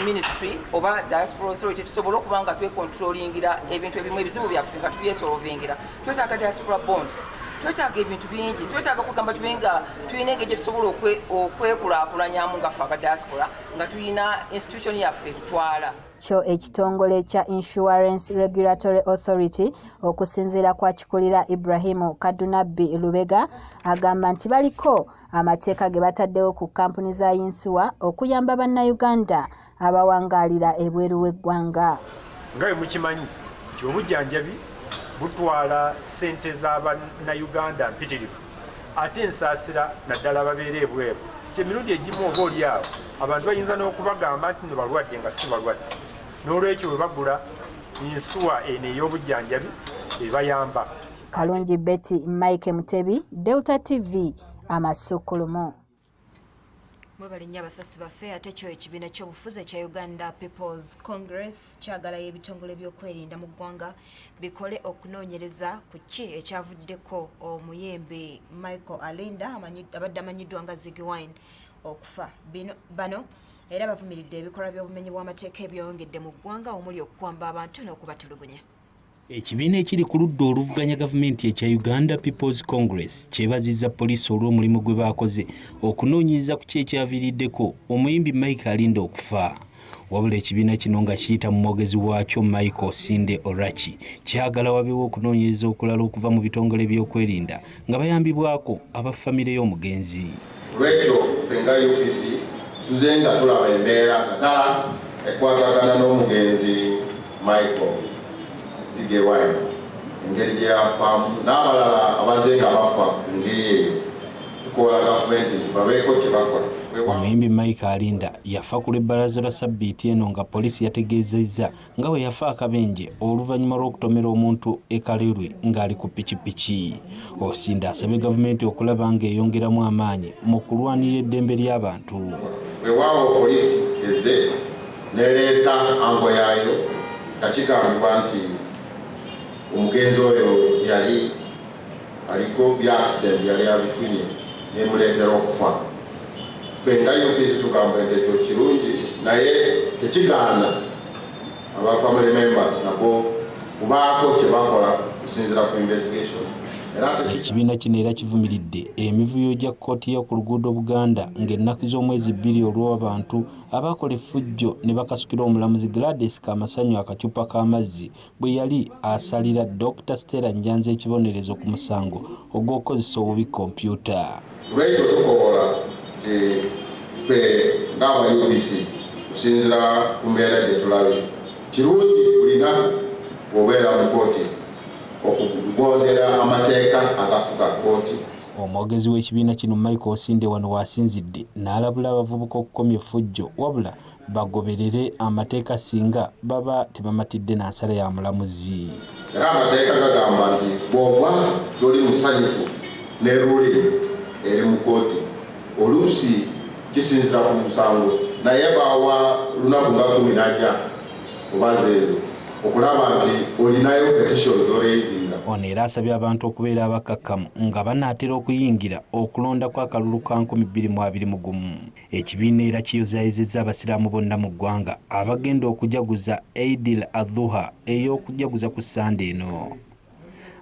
ministry oba diaspora authority tusobole okuba nga twekontrolingira ebintu ebimu ebizibu byaffe nga tubyesolovingira. Twetaaga diaspora bonds, twetaaga ebintu bingi, twetaaga kugamba tubenga tulina engeri tusobola okwekulaakulanyamu nga ffe aba diaspora nga tulina institution yaffe tutwala. Kyo ekitongole kya Insurance Regulatory Authority okusinziira kwa kikulira Ibrahimu Kadunabbi Lubega agamba nti baliko amateeka ge bataddewo ku kampuni za yinsuwa okuyamba bannayuganda abawangaalira ebweru w'eggwanga. Nga bwe mukimanyi nti obujjanjabi butwala ssente z'abannayuganda mpitirivu ate ensaasira naddala babeera ebweru. Emirundi egimu oba oli awo abantu bayinza n'okubagamba nti no balwadde nga si balwadde. N'olwekyo bwe bagula ensuwa eno ey'obujjanjabi ebayamba. Kalungi Betty Mike Mutebi, Delta TV, Amasukkulumu. Mwebale nnyo abasasi baffe ate kyo ekibiina ky'obufuzi ekya Uganda People's Congress kyagalayo ebitongole by'okwerinda mu ggwanga bikole okunoonyereza ku ki ekyavuddeko omuyembe Michael Alinda abadde amanyiddwa nga Ziggya Wyne okufa. Bano era bavumiridde ebikolwa by'obumenyi bw'amateeka ebyongedde mu ggwanga omuli okukwamba abantu n'okubatulugunya. Ekibiina ekiri ku ludda oluvuganya gavumenti ekya Uganda People's Congress kyebazizza poliisi olw'omulimu gwe baakoze okunoonyereza ku ki ekyaviiriddeko omuyimbi Michael Alinda okufa. Wabula ekibiina kino nga kiyita mu mwogezi waakyo Michael Sinde Orachi kyagala wabeewo okunoonyereza okulala okuva mu bitongole by'okwerinda nga bayambibwako abafamire y'omugenzi. Lwekyo fenga UPC tuze nga tulaba embeera ddala ekwatagana n'omugenzi Michael Ziggya Wyne engeri gye yafaamu n'abalala abaze nga bafa ku ngeri eyo tukola gavumenti babeeko kye bakola. Omuyimbi Michael Alinda yafa ku lw'ebbalaza lwa sabbiiti eno nga poliisi yategeezezza nga bwe yafa akabenje oluvannyuma lw'okutomera omuntu ekalirwe ng'ali ku pikipiki. Osinda asabye gavumenti okulaba ng'eyongeramu amaanyi mu kulwanirira eddembe ly'abantu. Weewaawo poliisi ezze n'ereeta ango yaayo nga kigambibwa nti omugenzi oyo yali aliko bya accident yali abifunye nemuleetera okufa. Fenga UPC tugamba nti ekyo kirungi naye tekigaana aba family members nabo kubaako kye bakola kusinziira ku investigation Ekibiina kino era kivumiridde emivuyo gya kkooti yo ku luguudo Buganda ng'ennaku z'omwezi 2 olw'abantu abakola effujjo ne bakasukira omulamuzi Gladys Kamasanyu akacupa k'amazzi bwe yali asalira Dr. Stella Nyanza ekibonerezo ku musango ogw'okukozesa obubi kompyuta. Lwekyo tukola ffe ng'aba-UBC kusinziira ku mbeera gye tulabye kirungi buli nnaku bw'obeera mu kkooti okugondera amateeka agafuga kkooti. Omwogezi w'ekibiina kino Michael Osinde wano wasinzidde n'alabula abavubuka okukomya effujjo wabula bagoberere amateeka singa baba tebamatidde na nsala ya mulamuzi. Era amateeka gagamba nti bw'oba toli musanyufu ne ruli eri mu kkooti oluusi kisinzira ku musango naye baawa lunaku nga 10 oba zeezo okulaba nti olinayo petition y'oleezinga. Ono era asabye abantu okubeera abakakkamu nga banaatera okuyingira okulonda kw'akalulu ka 2021. Ekibiina era kiyozaayizizza abasiraamu bonna mu ggwanga abagenda okujaguza Eid al-Adhuha ey'okujaguza ku Sande eno.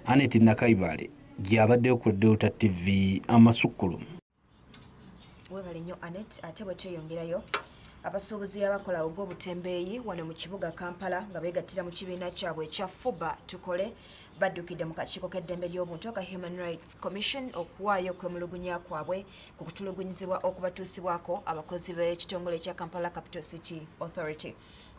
Anet Nakaibale gy'abaddeyo ku Delta TV Amasukkulumu. Webale nnyo Anet, ate bwe tweyongerayo abasuubuzi abakola ogw'obutembeeyi wano mu kibuga Kampala nga beegattira mu kibiina kyabwe ekya FUBA tukole baddukidde mu kakiiko k'eddembe ly'obuntu ka Human Rights Commission okuwaayo okwemulugunya kwabwe ku kutulugunyizibwa okubatuusibwako abakozi b'ekitongole ekya Kampala Capital City Authority.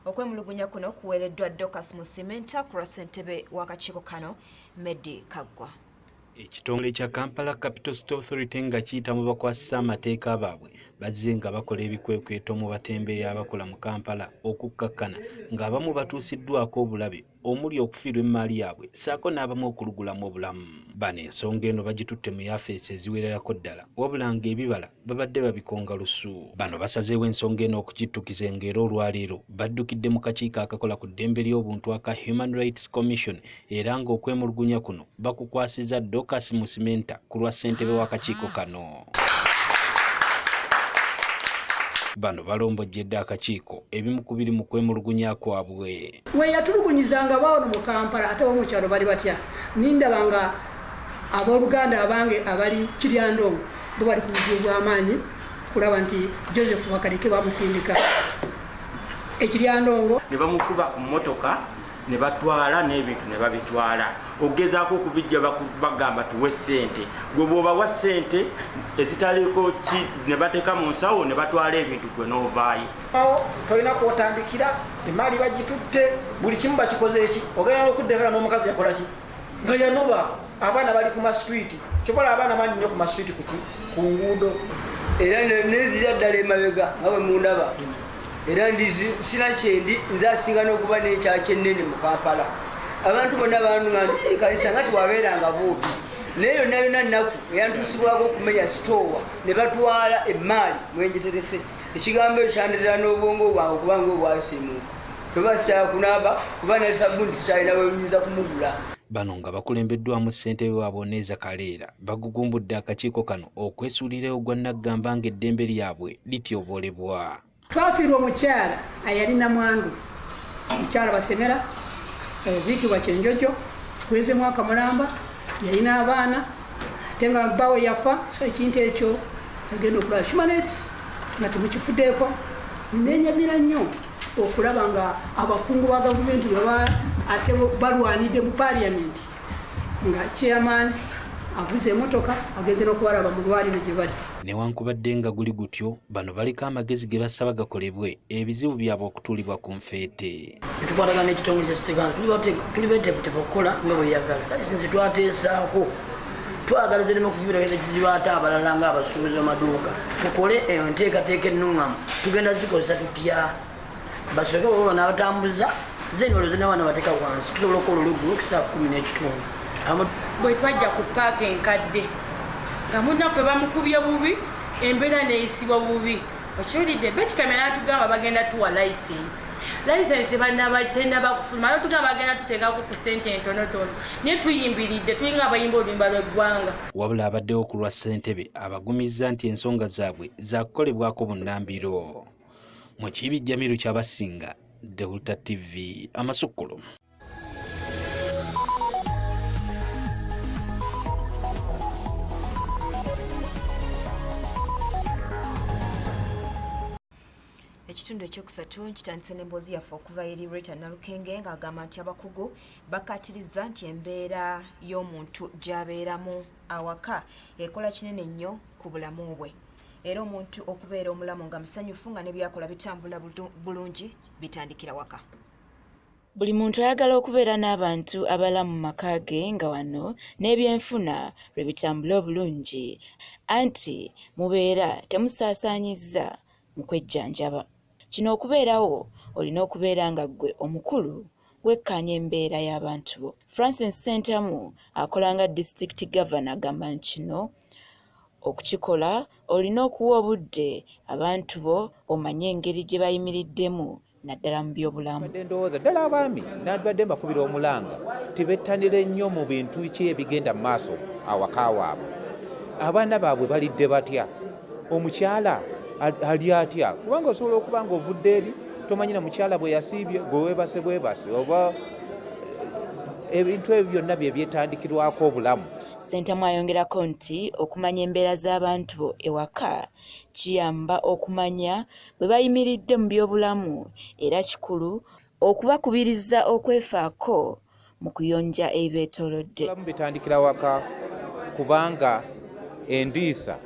Okwemulugunya kuno kuweereddwa Dorcas Musimenta ku lwa ssentebe w'akakiiko kano Medi Kaggwa. Ekitongole kya Kampala Capital City Authority nga kiyita mu bakwasisa amateeka baabwe bazze nga bakola ebikwekweto mu batembeeyi abakola mu Kampala okukkakkana ng'abamu batuusiddwako obulabe omuli okufiirwa emmaali yaabwe ssaako n'abamu okulugulamu obulamu. Bano ensonga eno bagitutte mu yafeesi eziwererako ddala wabula ng'ebibala babadde babikonga lusu. Bano basazeewo ensonga eno okugittukiza ng'era olwaleero baddukidde mu kakiiko akakola ku ddembe ly'obuntu aka Human Rights Commission era ng'okwemulugunya kuno bakukwasizza Dorcas Musimenta ku lwa ssentebe w'akakiiko kano. Bano balombojjedde akakiiko ebimu ku biri mu kwemulugunya kwabwe. We yatulugunyizanga bawono mu Kampala ate mu kyalo bali batya nindaba nga abooluganda abange abali Kiryandongo bo bali ku buzibu bw'amaanyi kulaba nti Joseph Bakalike bamusindika Ekiryandongo ne bamukuba ku mmotoka ne batwala n'ebintu ne babitwala ogezaako okubijja bagamba tuwe ssente gwe bw'obawa ssente ezitaliko ki ne bateeka mu nsawo ne batwala ebintu gwe n'ovaayo. Awo tolina kwotandikira emaali bagitutte buli kimu bakikoze eki ogenda okuddekala n'omukazi yakola ki nga yanuba abaana bali ku masitwiti kyobola abaana manyi nnyo ku masitwiti ku nguudo era nezira ddala emabega nga bwe mundaba era sina kyendi nze asinga n'okuba n'ekyaki ennene mu Kampala abantu bonna banunga nti kalisa nga tiwabeeranga buubi naye yonna yonna nnaku eyantuusibwako okumenya sitoowa ne batwala emmaali mwenjeterese ekigambo ekyo kyandetera n'obwongo bwange okubanga obwasiimuuka tebasyaa kunaaba kuba ne sabbuuni sikyalina bweyinza kumugula. Bano nga bakulembeddwamu ssentebe waabwe Oneza Kaleera bagugumbudde akakiiko kano okwesuulira ogwannaggamba ng'eddembe lyabwe lityobolebwa. Twafiirwa omukyala ayalina mwandu omukyala Basemera yaziikibwa Kyenjojo kweze mwaka mulamba yalina abaana ate nga bbawe yafa so ekintu ekyo tagenda okulaba Humanets nga temukifuddeeko nenyamira nnyo okulaba nga abakungu ba gavumenti baba ate balwanidde mu paliamenti nga chairman avuze emotoka ageze n'okubalaba mu lwaliro gye bali. Newankubadde nga guli gutyo bano baliko amagezi ge basaba gakolebwe ebizibu byabwe okutuulibwa ku nfeete. Tukwatagana n'ekitongole kya Siteganza tuli beeteefuteefu okukola nga bweyagala kati sinze twateesaako twagala zireme kubiregeza ekizibu ate abalala ng'abasuubuzi b'amaduuka tukole enteekateeka ennungamu tugenda zikozesa tutya basooke baba n'abatambuza zeni olwozenawana bateeka wansi tusobola okukola olweggulo okusaa 10:30 bwe twajja ku paaka enkadde nga munnaffe bamukubye bubi embeera neeyisibwa bubi okiwulidde betikame n'atugamba bagenda tuwa layisensi bannabatenda bakufuluma ate tugamba bagenda tuteekako ku ssente entonotono naye tuyimbiridde tulinga abayimba oluyimba lw'eggwanga. Wabula abaddewo ku lwa ssentebe abagumizza nti ensonga zaabwe zaakukolebwako bunnambiro. Mu kibi Jamiru ky'abasinga Delta TV Amasukkulumu. ekitundu ekyokusatu kitandise n'emboozi yaffe okuva eri Rita Nalukenge ng'agamba nti abakugu bakkaatiriza nti embeera y'omuntu gy'abeeramu awaka ekola kinene nnyo ku bulamu bwe era omuntu okubeera omulamu nga musanyufu nga n'ebyakola bitambula bulungi bitandikira waka. Buli muntu ayagala okubeera n'abantu abalamu mu maka ge nga wano n'ebyenfuna lwe bitambula obulungi anti mubeera temusaasaanyizza mu kwejjanjaba. Kino okubeerawo olina okubeera nga ggwe omukulu wekkaanya embeera y'abantu bo. Francis Sentamu akola nga District Governor agamba nti kino okukikola olina okuwa obudde abantu bo omanye engeri gye bayimiriddemu naddala mu byobulamu. Ndowooza ddala abaami nandibadde mbakubira omulanga tibettanire nnyo mu bintu ki ebigenda mu maaso awaka waabwe. Abaana baabwe balidde batya? Omukyala ali atya? Kubanga osobola okuba nga ovudde eri tomanyira mukyala bwe yasiibye gwe weebase oba ebintu ebyo byonna bye byetandikirwako obulamu. Sentamu ayongerako nti okumanya embeera z'abantu bo ewaka kiyamba okumanya bwe bayimiridde mu byobulamu era kikulu okubakubiriza okwefaako mu kuyonja ebibeetoolodde. Obulamu bitandikira waka kubanga endiisa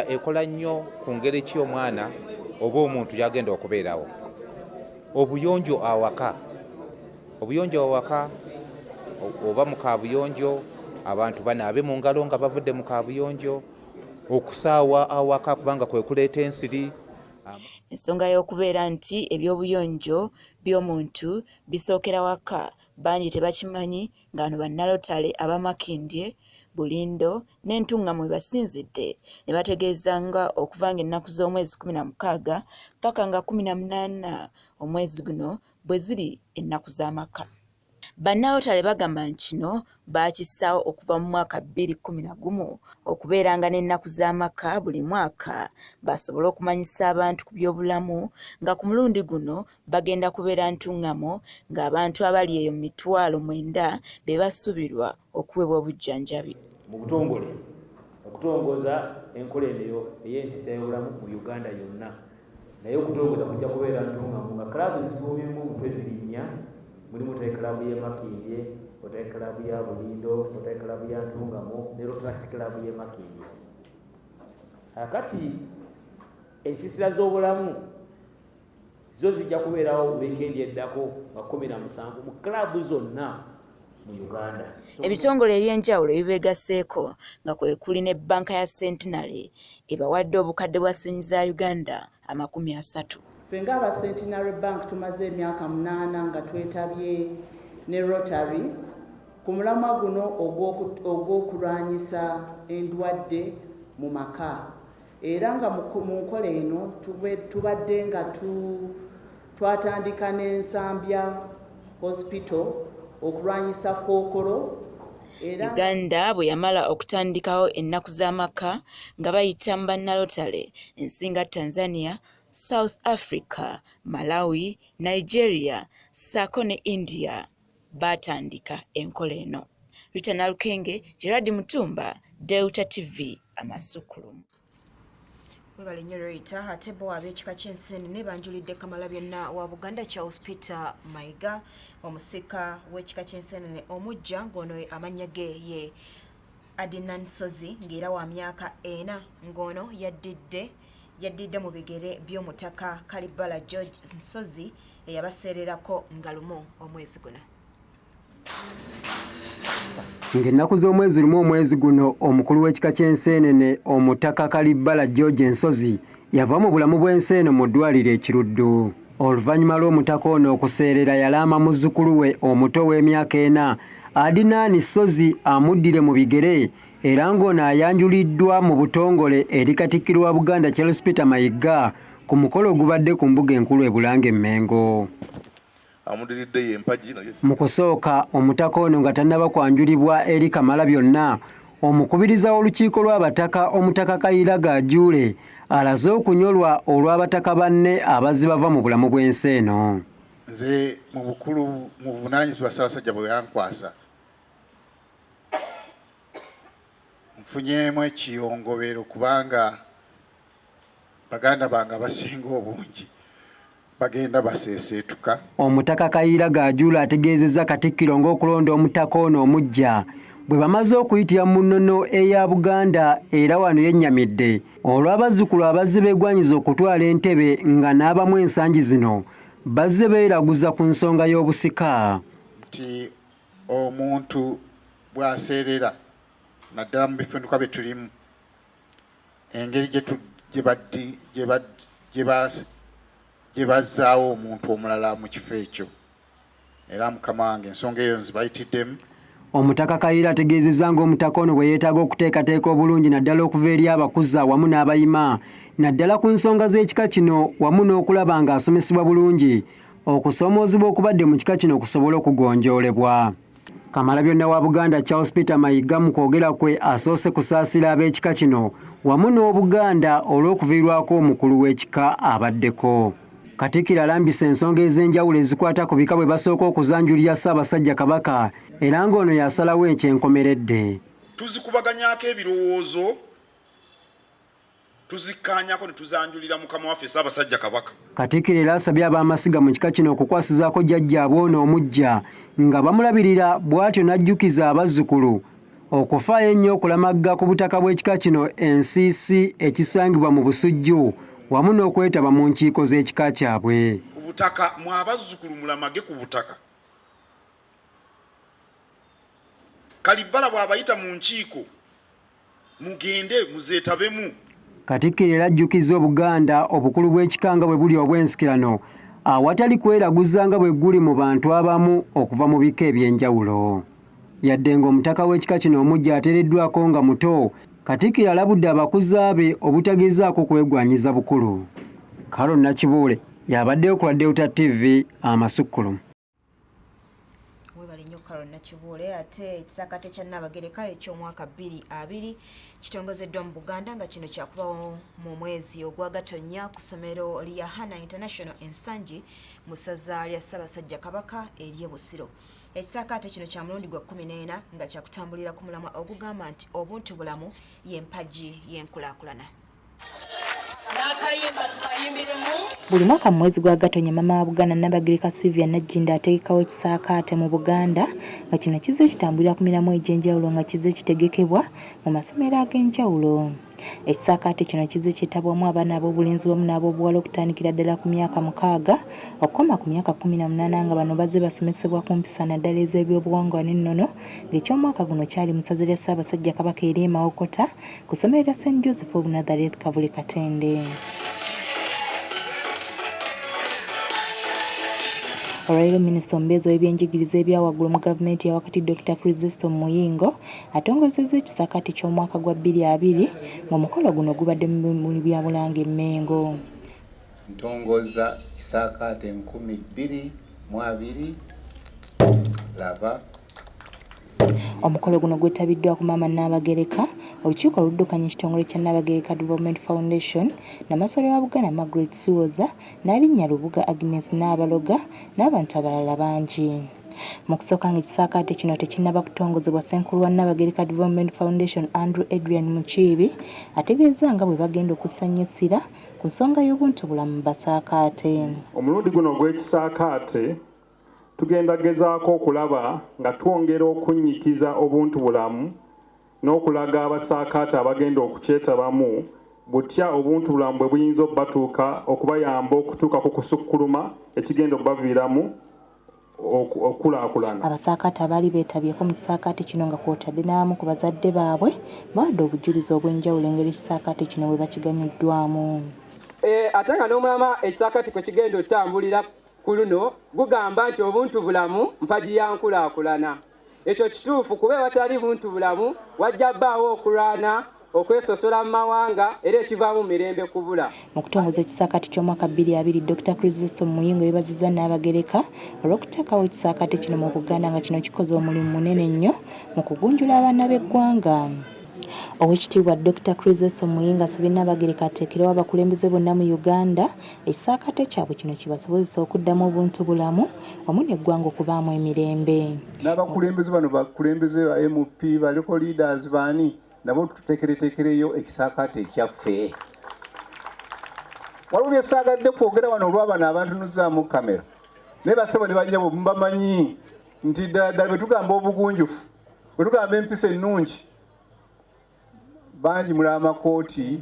ekola nnyo ku ngeri ki omwana oba omuntu yagenda okubeerawo. Obuyonjo awaka oba mu kaabuyonjo abantu banaabe mu ngalo nga bavudde mu kaabuyonjo, okusaawa awaka kubanga kwe kuleeta ensiri. Ensonga y'okubeera nti ebyobuyonjo by'omuntu bisookera waka bangi tebakimanyi nga bano bannalotale abamakindye Bulindo n'entuŋŋamu we basinzidde ne bategeeza nga okuva ng'ennaku z'omwezi 16 paka nga 18 omwezi guno bwe ziri ennaku z'amaka. Bannalotale bagamba nti kino baakissaawo okuva mu mwaka 2011 okubeera nga n'ennaku z'amaka buli mwaka basobole okumanyisa abantu ku byobulamu nga ku mulundi guno bagenda kubeera ntuŋŋamo ng'abantu abali eyo mu 9,000 be basuubirwa okuweebwa obujjanjabi. Mu butongole okutongoza enkola eno ey'ensisa y'obulamu mu Uganda yonna naye okutongoza kujja kubeera ntuŋŋamo nga kalabu zikuumyemu mutwe zirinnya mulimu kalabu y'e Makindye, kalabu ya Bulindo, kalabu ya Ntungamo ne Rotaract kalabu y'e Makindye. Kati ensisira z'obulamu zo zijja kubeerawo weekend eddako nga 17 mu kalabu zonna mu Uganda. Ebitongole ebyenjawulo ebibeegasseeko nga kwe kuli ne bbanka ya Centenary ebawadde obukadde bwa ssennyi za Uganda 30. Ffe ng'aba Centenary Bank tumaze emyaka 8 nga twetabye ne Rotary ku mulamwa guno ogw'okulwanyisa endwadde mu maka. Era nga mu nkola eno tubadde nga twatandika n'ensambya hospital okulwanyisa kookolo. Uganda bwe yamala okutandikawo ennaku z'amaka nga bayita mu bannalotale ensinga Tanzania, South Africa, Malawi, Nigeria, ssaako ne India baatandika enkola eno. Rita Nalukenge, Gerard Mutumba, Delta TV, Amasukkulumu. Webale nnyo Rita, ate bo ab'ekika ky'enseenene banjulidde Kamalabyonna wa Buganda Charles Peter Mayiga, omusika w'ekika ky'enseenene omujja ng'ono amannya ge ye Adinan Sozi ng'era wa myaka 4 ng'ono yaddidde mu bigere by'omutaka Kalibala George Nsozi eyabaseererako nga lumu omwezi guno. Ng'ennaku z'omwezi lumu omwezi guno omukulu w'ekika ky'enseenene omutaka Kalibala George Nsozi yava mu bulamu bw'enseenene mu ddwaliro ekiruddu. Oluvannyuma lw'omutaka ono okuseerera yalaama muzzukulu we omuto w'emyaka 4 Adinani Sozi amuddire mu bigere era ng'ono ayanjuliddwa mu butongole eri Katikkiro wa Buganda Charles Peter Mayiga ku mukolo ogubadde ku mbuga enkulu e Bulange Mmengo. Mu kusooka omutaka ono nga tannaba kwanjulibwa eri Kamalabyonna, omukubiriza w'olukiiko lw'abataka omutaka Kayiraga Ajuule alaze okunyolwa olw'abataka banne abazzi bava mu bulamu bw'ensi eno. Nze mu bukulu mu buvunaanyizibwa Ssaabasajja bwe yankwasa nfunyeemu ekiyongobero kubanga baganda bange abasinga obungi bagenda baseeseetuka. Omutaka Kayiira Gaajula ategeezezza Katikkiro ng'okulonda omutaka ono omujja bwe bamaze okuyitira mu nnono eya Buganda era wano yennyamidde olw'abazzukulu abazze beegwanyiza okutwala entebe nga n'abamu ensangi zino bazze beeraguza ku nsonga y'obusika. Nti omuntu bw'aseerera naddala mu bifunduka bye tulimu engeri gye bazzaawo omuntu omulala mu kifo ekyo era mukama wange ensonga eyo nzibayitiddemu. Omutaka Kayiira ategeezezza ng'omutaka ono bwe yeetaaga okuteekateeka obulungi naddala okuva eri abakuza wamu n'abayima naddala ku nsonga z'ekika kino wamu n'okulaba ng'asomesebwa bulungi okusoomoozebwa okubadde mu kika kino kusobole okugonjoolebwa. Kamalabyonna wa Buganda Charles Peter Mayiga mu kwogera kwe asoose kusaasira ab'ekika kino wamu n'Obuganda olw'okuviirwako omukulu w'ekika abaddeko. Katikkiro alambise ensonga ez'enjawulo ezikwata ku bika bwe basooka okuzanjulira Ssaabasajja Kabaka era ng'ono yasalawo ekyenkomeredde. Tuzikubaganyaako ebirowoozo tuzikkaanyako ne tuzanjulira mukama waffe Ssaabasajja Kabaka. Katikkiro era asabye ab'amasiga mu kika kino okukwasizaako jjajjaabwe ono omujja nga bamulabirira bw'atyo n'ajjukiza abazzukulu okufaayo ennyo okulamagga ku butaka bw'ekika kino ensiisi ekisangibwa mu Busujju wamu n'okwetaba mu nkiiko z'ekika kyabwe. Ubutaka mwabazzukulu mulamage ku butaka. Kalibbala bw'abayita mu nkiiko mugende muzeetabemu. Katikkiro era ajjukiza Obuganda obukulu bw'ekika nga bwe buli obw'ensikirano awatali kweraguza nga bwe guli mu bantu abamu okuva mu bika eby'enjawulo. Yadde ng'omutaka w'ekika kino omujja ateereddwako nga muto, Katikkiro alabudde abakuzaabe obutagezaako kwegwanyiza bukulu. Karo Nakibuule y'abaddeyo ku Delta TV Amasukkulumu. Webale nnyo Karo Nakibuule. Ate ekisakate kya Nnabagereka eky'omwaka 2020 kitongozeddwa mu Buganda nga kino kyakubawo mu mwezi ogwa Gatonnya ku ssomero lya Hana International Ensangi mu ssaza lya Ssaabasajja Kabaka ery'e Busiro. Ekisakate kino kya mulundi gwa 14 nga kyakutambulira ku mulamwa ogugamba nti obuntu bulamu y'empagi y'enkulaakulana. Buli mwaka mu mwezi gwa Gatonnya maama wa Buganda Nnabagereka Sylvia Najjinda ategekawo ekisaakaate mu Buganda nga kino kizze kitambulira ku miramwa egy'enjawulo nga kizze kitegekebwa mu masomero ag'enjawulo. Ekisaakaate kino kizze kyetabwamu abaana ab'obulenzi wamu n'ab'obuwala okutandikira ddala ku myaka 6 okukoma ku myaka 18 nga bano bazze basomesebwa ku mpisa naddala ez'ebyobuwangwa n'ennono ng'ekyomwaka guno kyali mu ssaza lya Ssaabasajja Kabaka eri e Mawokota ku ssomero lya St. Joseph of Nazareth Kavule Katende. Olwaleero Minisita omubeezi w'ebyenjigiriza ebyawaggulu mu gavumenti ya wakati Dr. Kristo Muyingo atongozezza ekisaakaate ky'omwaka gwa 2020 ng'omukolo guno gubadde mu bya Bulange Mmengo. Ntongoza kisaakaate 2020 laba. Omukolo guno gwetabiddwa ku maama Nnabagereka, olukiiko oluddukanya ekitongole kya Nnabagereka Development Foundation, Namasole wa Buganda Margaret Siwoza, n'alinnya Lubuga Agnes Nabaloga n'abantu abalala bangi. Mu kusooka ng'ekisaakaate kino tekinnaba kutongozebwa Ssenkulu wa Nnabagereka Development Foundation Andrew Adrian Mukiibi ategeeza nga bwe bagenda okusanyisira ku nsonga y'obuntu bulamu mu basaakaate. Omulundi guno gw'ekisaakaate tugenda gezaako okulaba nga twongera okunnyikiza obuntu bulamu n'okulaga abasaakaate abagenda okukyetabamu butya obuntu bulamu bwe buyinza obbatuuka okubayamba okutuuka ku kusukkuluma ekigenda obbaviiramu okulaakulana. Abasaakaate abaali beetabyeko mu kisaakaate kino nga kwotadde n'abamu ku bazadde baabwe bawadde obujulizi obw'enjawulo engeri ekisaakaate kino bwe bakiganyuddwamu. Ate nga n'omulama ekisaakaate kwe kigenda otambulira ku luno gugamba nti obuntu bulamu mpagi ya nkulaakulana. Ekyo kituufu kuba watali buntu bulamu wajja bbaawo okulwana okwesosola mu mawanga era ekivaamu mirembe kubula. Mu kutongoza ekisaakaate ky'omwaka 2020 Dr. Kristo Muyingo yeebazizza Nnabagereka olw'okuteekawo ekisaakaate kino mu Buganda nga kino kikoze omulimu munene nnyo mu kugunjula abaana b'eggwanga. Oweekitiibwa Dr. Kristo Muyingo asabye Nnabagereka ateekerewo abakulembeze bonna mu Uganda ekisaakaate kyabwe kino kibasobozesa okuddamu obuntu bulamu wamu n'eggwanga okubaamu emirembe. N'abakulembeze bano bakulembeze ba MP baliko leaders baani nabo tuteekereteekereyo ekisaakaate ekyaffe. waliwo byesaagadde kwogera wano olw'abano abantu nuzaamu kamera naye basebo ne banyabo mbamanyi nti ddala bwe tugamba obugunjufu bwe tugamba empisa ennungi bangi muli amakooti.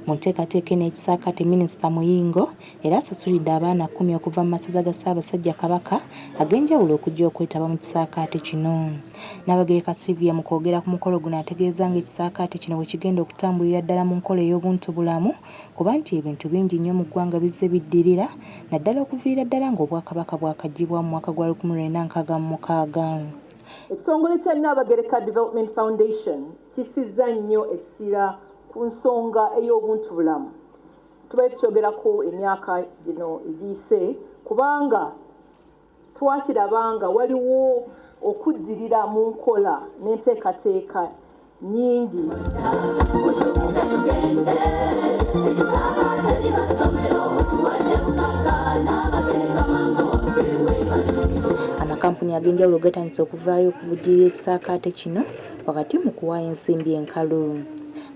Mu nteekateeka n'ekisaakaate minisita Muyingo era asasulidde abaana 10 okuva mu masaza ga Ssaabasajja Kabaka ag'enjawulo okujja okwetaba mu kisaakaate kino. Nabagereka Sylvia mu kwogera ku mukolo guno ategeeza ng'ekisaakaate kino bwe kigenda okutambulira ddala mu nkola ey'obuntubulamu kuba nti ebintu bingi nnyo mu ggwanga bizze biddirira naddala okuviira ddala ng'Obwakabaka bwakaggyibwa mu mwaka gwa 1966. Ekitongole kya Nabagereka Development Foundation kisizza nnyo essira ku nsonga ey'obuntubulamu. Tubaye tukyogerako emyaka gino egiyise kubanga twakirabanga waliwo okuddirira mu nkola n'enteekateeka nnyingi. Amakampuni ag'enjawulo gatandise okuvaayo okuvujjirira ekisaakaate kino wakati mu kuwaayo ensimbi enkalu.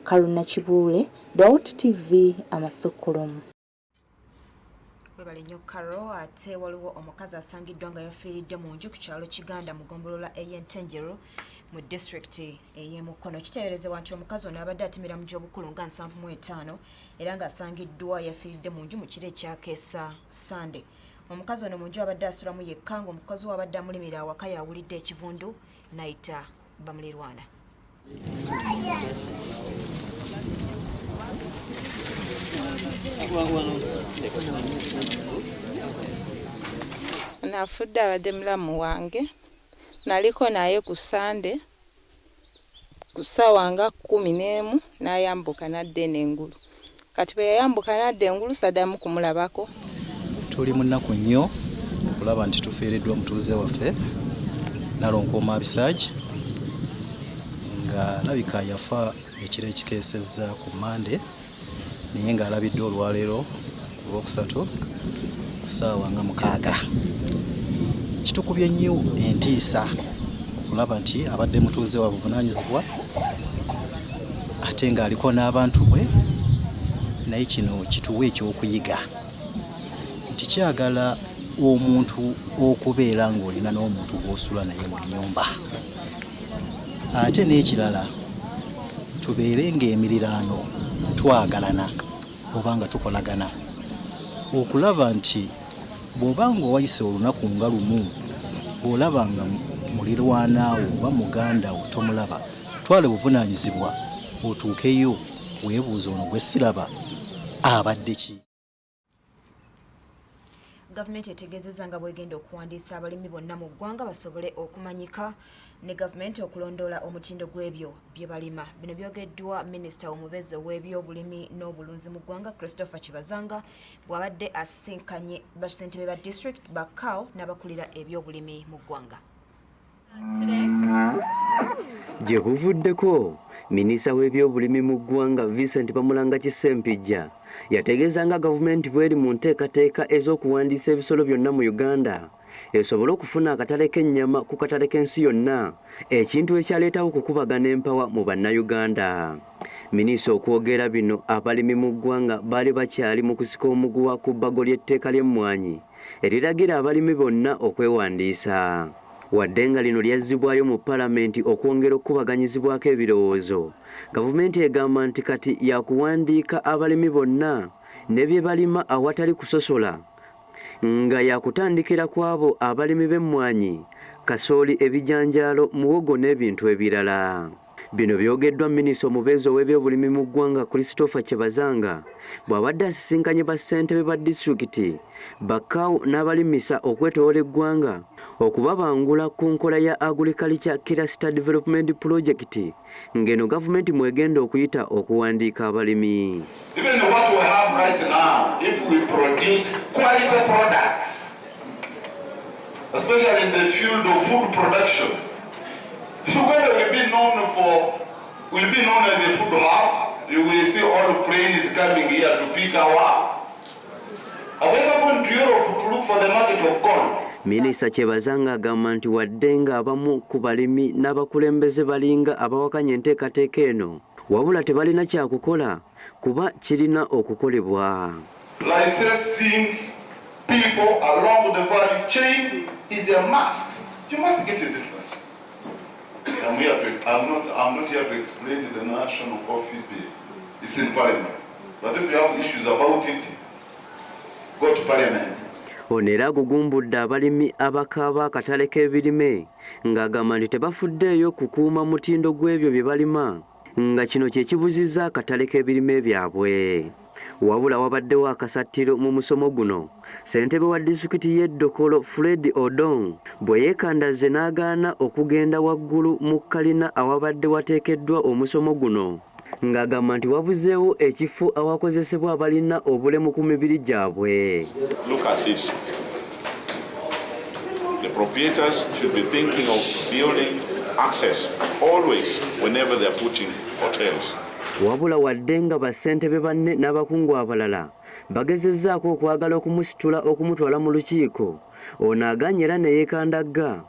Karuna Kibuule, Dot TV, Amasukkulumu. Webale nnyo Karo. Ate waliwo omukazi asangiddwa nga yafiiridde mu nju ku kyalo Kiganda mu ggombolola ey'Entenjeru mu disitulikiti ey'e Mukono. Kiteeberezebwa nti omukazi ono abadde atimira mu gy'obukulu nga 75 era ng'asangiddwa yafiiridde mu nju mu kiro ekyakeesa Sande. Omukazi ono mu nju abadde asulamu yekka ng'omukozi we abadde amulimira awaka yawulidde ekivundu n'ayita bamulirwana. Nafudde abadde mulamu wange naliko naye ku Sande ku ssaawa nga 11 n'ayambuka n'adda n'engulu. Kati bwe yayambuka n'adda engulu saddamu kumulabako. Tuli mu nnaku nnyo okulaba nti tufiiriddwa mutuuze waffe Nalonkooma Bisaagi nga alabika yafa ekiro ekikeesezza ku Mande naye ng'alabidde olwaleero ku Lwokusatu ku ssaawa nga 6. Kitukubye nnyo entiisa okulaba nti abadde mutuuze wa buvunaanyizibwa ate ng'aliko n'abantu bwe, naye kino kituwa ekyokuyiga nti kyagala omuntu okubeera ng'olina n'omuntu gw'osula naye mu nnyumba. Ate n'ekirala tubeere ng'emiriraano twagalana oba nga tukolagana okulaba nti bw'oba ng'owayise olunaku nga lumu olaba nga mulirwanaawo oba muganda wo tomulaba, twale buvunaanyizibwa otuukeyo weebuuza ono gwe siraba abadde ki. Gavumenti etegeezezza nga bw'egenda okuwandiisa abalimi bonna mu ggwanga basobole okumanyika ne gavumenti okulondoola omutindo gw'ebyo bye balima. Bino byogeddwa minisita omubezi w'ebyobulimi n'obulunzi mu ggwanga Christopher Kibazanga bw'abadde asisinkanye bassentebe ba disitulikiti bakkaawo n'abakulira ebyobulimi mu ggwanga. Gye buvuddeko minisita w'ebyobulimi mu ggwanga Vincent Bamulanga Kisempijja yategeeza nga gavumenti bw'eri mu nteekateeka ez'okuwandiisa ebisolo byonna mu Uganda esobole okufuna akatale k'ennyama ku katale k'ensi yonna, ekintu ekyaleetawo okukubagana empawa mu bannayuganda. Minisita okwogera bino abalimi mu ggwanga baali bakyali mu kusika omuguwa ku bbago ly'etteeka ly'emmwanyi eriragira abalimi bonna okwewandiisa. Wadde nga lino lyazzibwayo mu palamenti okwongera okubaganyizibwako ebirowoozo, gavumenti egamba nti kati yakuwandiika abalimi bonna ne bye balima awatali kusosola, nga yakutandikira ku abo abalimi b'emmwanyi, kasooli, ebijanjaalo, muwogo n'ebintu ebirala. Bino byogeddwa minisita omubeezi ow'ebyobulimi mu ggwanga Christopher Kibazanga bw'abadde asisinkanye bassentebe ba disitulikiti bakkaawo n'abalimisa okwetoola eggwanga okubabangula ku nkola ya Agriculture Cluster Development Project ng'eno gavumenti mwegenda okuyita okuwandiika abalimi. Even what we have right now, if we produce quality products, especially in the field of food production, Uganda will be known as a food hub. You will see all the planes coming here to pick our. Have we ever gone to Europe to look for the market of corn? Minisita Kibazanga agamba nti wadde nga abamu ku balimi n'abakulembeze balinga abawakanya enteekateeka eno, wabula tebalina kyakukola kuba kirina okukolebwa. licensing people along the value chain is a must. You must get a difference. I'm not here to explain the national coffee bill. It's in Parliament. But if you have issues about it, go to Parliament. Ono era agugumbudde abalimi abakaaba akatale k'ebirime ng'agamba nti tebafuddeeyo kukuuma mutindo gw'ebyo bye balima nga kino kye kibuzizza akatale k'ebirime byabwe. Wabula wabaddewo akasattiro mu musomo guno ssentebe wa disitulikiti y'e Dokolo Fred Odong bwe yeekandazze n'agaana okugenda waggulu mu kalina awabadde wateekeddwa omusomo guno ng'agamba nti wabuzeewo ekifo awakozesebwa abalina obulemu ku mibiri gyabwe. Look at this. The proprietors should be thinking of building access always whenever they are putting hotels. Wabula wadde nga bassentebe banne n'abakungu abalala bagezezzaako okwagala okumusitula okumutwala mu lukiiko, ono aganye era ne yeekandagga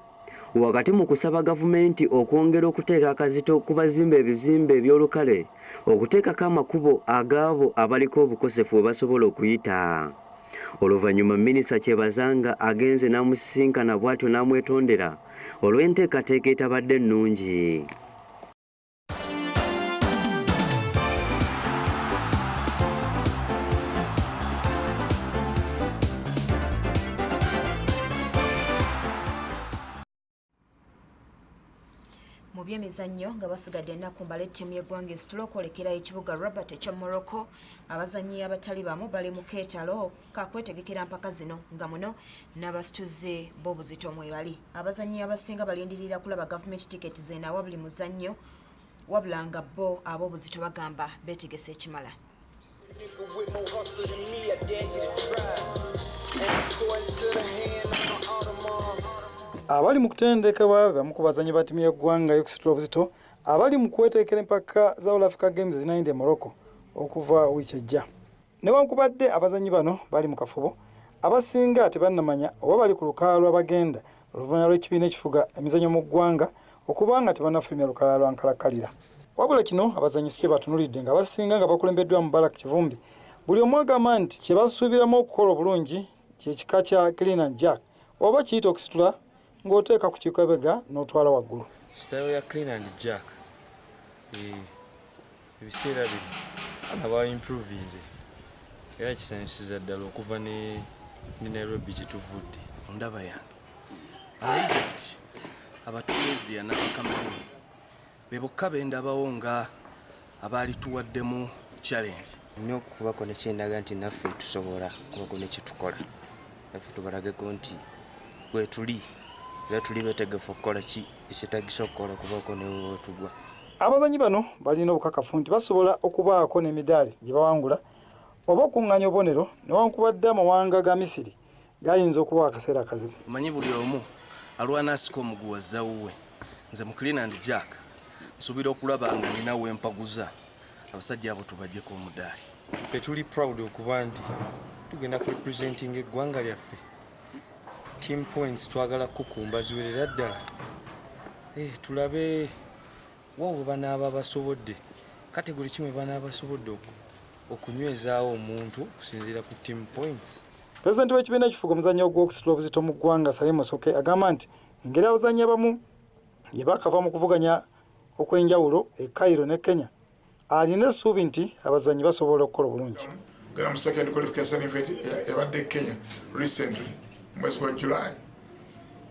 wakati mu kusaba gavumenti okwongera okuteeka akazito ku bazimba ebizimbe eby'olukale okuteekako amakubo agaabo abaliko obukosefu bwe basobola okuyita. Oluvannyuma minisita Kyebazanga agenze n'amusisinkana bw'atyo n'amwetondera olw'enteekateeka etabadde nnungi. Mu by'emizannyo nga basigadde ennaku mbale ttiimu y'eggwanga esitula okwolekera ekibuga Rabat ekya Morocco, abazannyi abatali bamu bali mu keetalo kakwetegekera mpaka zino nga muno n'abasituze b'obuzito mwebali. Abazannyi abasinga balindirira kulaba gavumenti tiketi zeenawa buli muzannyo wabula nga bo ab'obuzito bagamba beetegese ekimala. Abali mu kutendekebwa bamu ku bazannyi ba ttiimu y'eggwanga y'okusitula obuzito abali mu kweteekera empaka za All Africa Games zinaayinde Morocco okuva wiiki ejja. Newankubadde abazannyi bano bali mu kafubo, abasinga tebannamanya oba bali ku lukalala lw'abagenda oluvannyuma lw'ekibiina ekifuga emizannyo mu ggwanga okubanga tebannafulumya lukalala lwa nkalakkalira. Wabula kino abazannyi si kye batunulidde nga basinga nga bakulembeddwa mu Barak Kivumbi. Buli omu agamba nti kye basuubiramu okukola obulungi kye kika kya clean and jerk oba kiyita okusitula ng'oteeka ku kikebega n'otwala waggulu. Style ya clean and jerk ebiseera bino abaana ba improvinze era kisanyusiza ddala okuva ne Nairobi gye tuvudde. Ndaba yange Abaegypt, Abatuneziya n'Abakameruni be bokka be ndabawo nga abaali tuwaddemu challenge. Nnyo okubako ne kyendaga nti naffe tusobola kubako ne kye tukola, naffe tubalageko nti bwe tuli era tuli beetegefu okukola ki ekyetagisa okukola kubako ne wetugwa. Abazannyi bano balina obukakafu nti basobola okubaako n'emidaali gye bawangula oba okuŋŋanya obubonero newankubadde amawanga ga Misiri gayinza okuba akaseera akazibu. Omanyi buli omu alwana asika omuguwa zawuwe. Nze mu clean and jerk nsuubira okulaba nga ninawe empaguza abasajja abo tubajjeko omudaali. Ffe tuli proud okuba nti tugenda ku representing eggwanga lyaffe. Team points twagala kukumba ziwerera ddala. Tulabe wawe banaaba basobodde kategori kimwe banaaba basobodde okunywezaawo omuntu okusinziira ku team points. Pulezidenti w'ekibiina ekifuga omuzannyo gw'okusitula obuzito mu ggwanga Salim Soke agamba nti engeri abazannyi abamu gye bakava mu kuvuganya okw'enjawulo e Cairo ne Kenya alina essuubi nti abazannyi basobola okukola obulungi. Gonna mu second qualification event ebadde Kenya recently mwezi gwa July.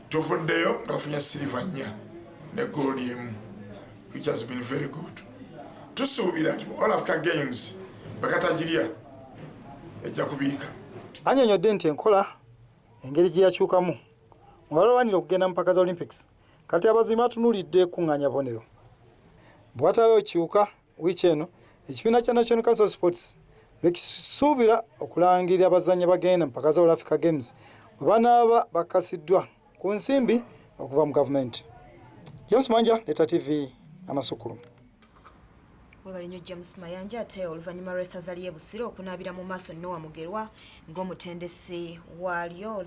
Tuvuddeyo nga bafunye silver 4 ne gold 1, which has been very good. Tusuubira nti All Africa Games bakatagiria ejja kubiika. Annyonnyodde nti enkola engeri gye yakyukamu mubalwanira okugenda mu mpaka za Olympics kati abazannyi batunulidde kuŋŋaanya bonero. Bw'ataabeewo kiwuka wiiki eno ekibiina kya National Council of Sports lwekisuubira okulangirira abazannyi bagenda mu mpaka za All Africa Games bwe banaaba bakasiddwa ku nsimbi okuva mu gavumenti. James Manja, Leta TV, Amasukkulumu. Webali nnyo James Mayanja ate oluvannyuma lw'essaza ly'e Busiro okunaabira mu maaso Noah Mugerwa ng'omutendesi waalyo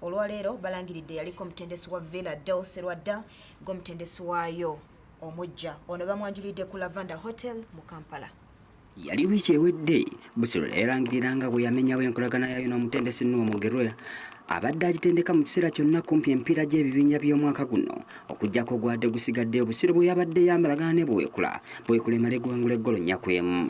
olwaleero balangiridde yaliko omutendesi wa Villa Delse Lwadda ng'omutendesi waayo omujja. Ono bamwanjulidde ku Lavanda Hotel mu Kampala. yali wiiki ewedde Busiro yarangiriranga bwe yamenyawo enkolagana yayo n'omutendesi Omwogerwa abadde agitendeka mu kiseera kyonna kumpi empiira gy'ebibinya by'omwaka guno okujjako ogwadde gusigaddeyo Busiro bwe yabadde yambalagana ne Bwekula emale guwangula eggolo 4-1.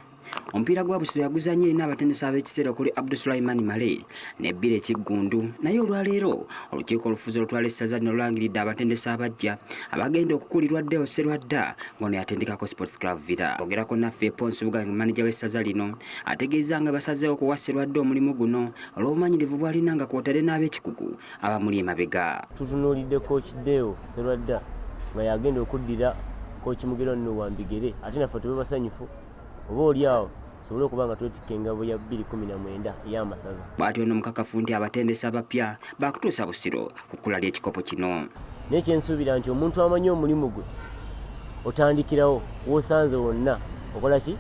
Omupiira gwa Busiro yaguzannya erina abatendesi ab'ekiseera okuli Abdulsulaiman Male ne Bbira Ekiggundu, naye olwaleero olukiiko olufuzi olutwala essaza lino lulangiridde abatendesi abajja abagenda okukulirwa Deo Sserwadda ngono yatendekako Sports Club Villa. Ogerako naffe Ponce Buga, maneja w'essaza lino, ategeeza nga basazeewo okuwa Sserwadda omulimu guno olw'obumanyirivu bw'alina nga kwotadde n'ab'ekikugu abamuli emabega. Tutunuulidde Coach Deo Sserwadda nga yagenda okuddira Coach Mugero nno Wambigere, ate naffe tube basanyufu oba oliawo sobole okuba nga twetikka engabo ya 2019 ey'amasaza. Bw'atyo nno mukakafu nti abatendesi abapya bakutuusa Busiro ku kkula ly'ekikopo kino. Naye kyensuubira nti omuntu amanyi omulimu gwe otandikirawo w'osanze wonna okola ki?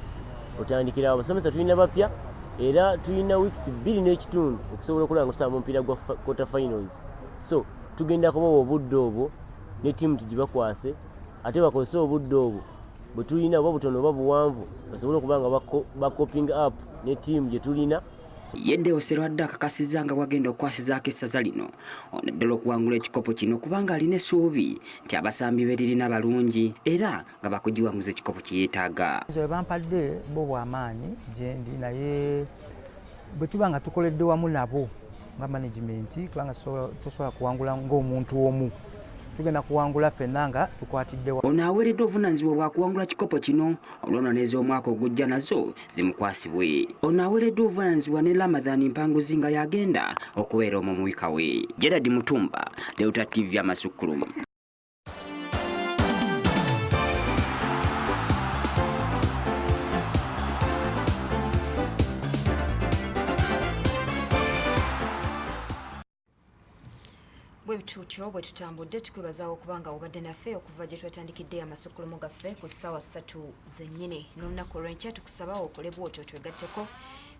Otandikirawo. Abasomesa tulina bapya era tulina weeks 2 n'ekitundu okusobola okulangusa mu mupiira gwa quarter finals. So tugenda kubawa obudde obwo ne ttiimu tugibakwase ate bakozese obudde obwo bwe tulina oba butono oba buwanvu basobole okuba nga bakoping up ne ttiimu gye tulina. Yedde Sserwadda akakasizza nga wagenda okukwasizaako essaza lino onaddala okuwangula ekikopo kino kubanga alina essuubi nti abasambi be lirina balungi era nga bakugiwanguza ekikopo kye yeetaaga. Bampadde bo bw'amaanyi gye ndi naye bwe tuba nga tukoledde wamu nabo nga management kubanga tosobola kuwangula ng'omuntu omu. Tugenda kuwangula ffenna nga tukwatidde. Ono aweereddwa obuvunaanyizibwa bwa kuwangula kikopo kino olw'ononeeza omwaka ogujja nazo zimukwasibwe. Ono aweereddwa obuvunaanyizibwa ne Ramadhan Mpanguzi nga yagenda okubeera omwo mu wika we. Gerard Mutumba, Delta TV Amasukkulumu. Bwebituutyo bwe tutambudde tukwebazaawo okubanga obadde naffe okuva gye twatandikidde Amasukkulumu gaffe ku ssaawa 3 zennyini n'olunaku olw'enkya tukusaba okole bw'otyo twegatteko.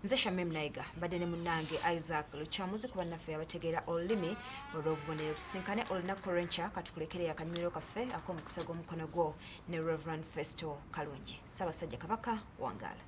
Nze Shamim Naiga mbadde ne munnange Isaac Lukyamuzi kuba naffe yabategeera olulimi olw'obubonero. Tusinkane olunaku olw'enkya katukulekere akanyumiro kaffe ak'omukisa gw'omukono gwo ne Reverend Festo Kalungi. Ssaabasajja Kabaka wangaala.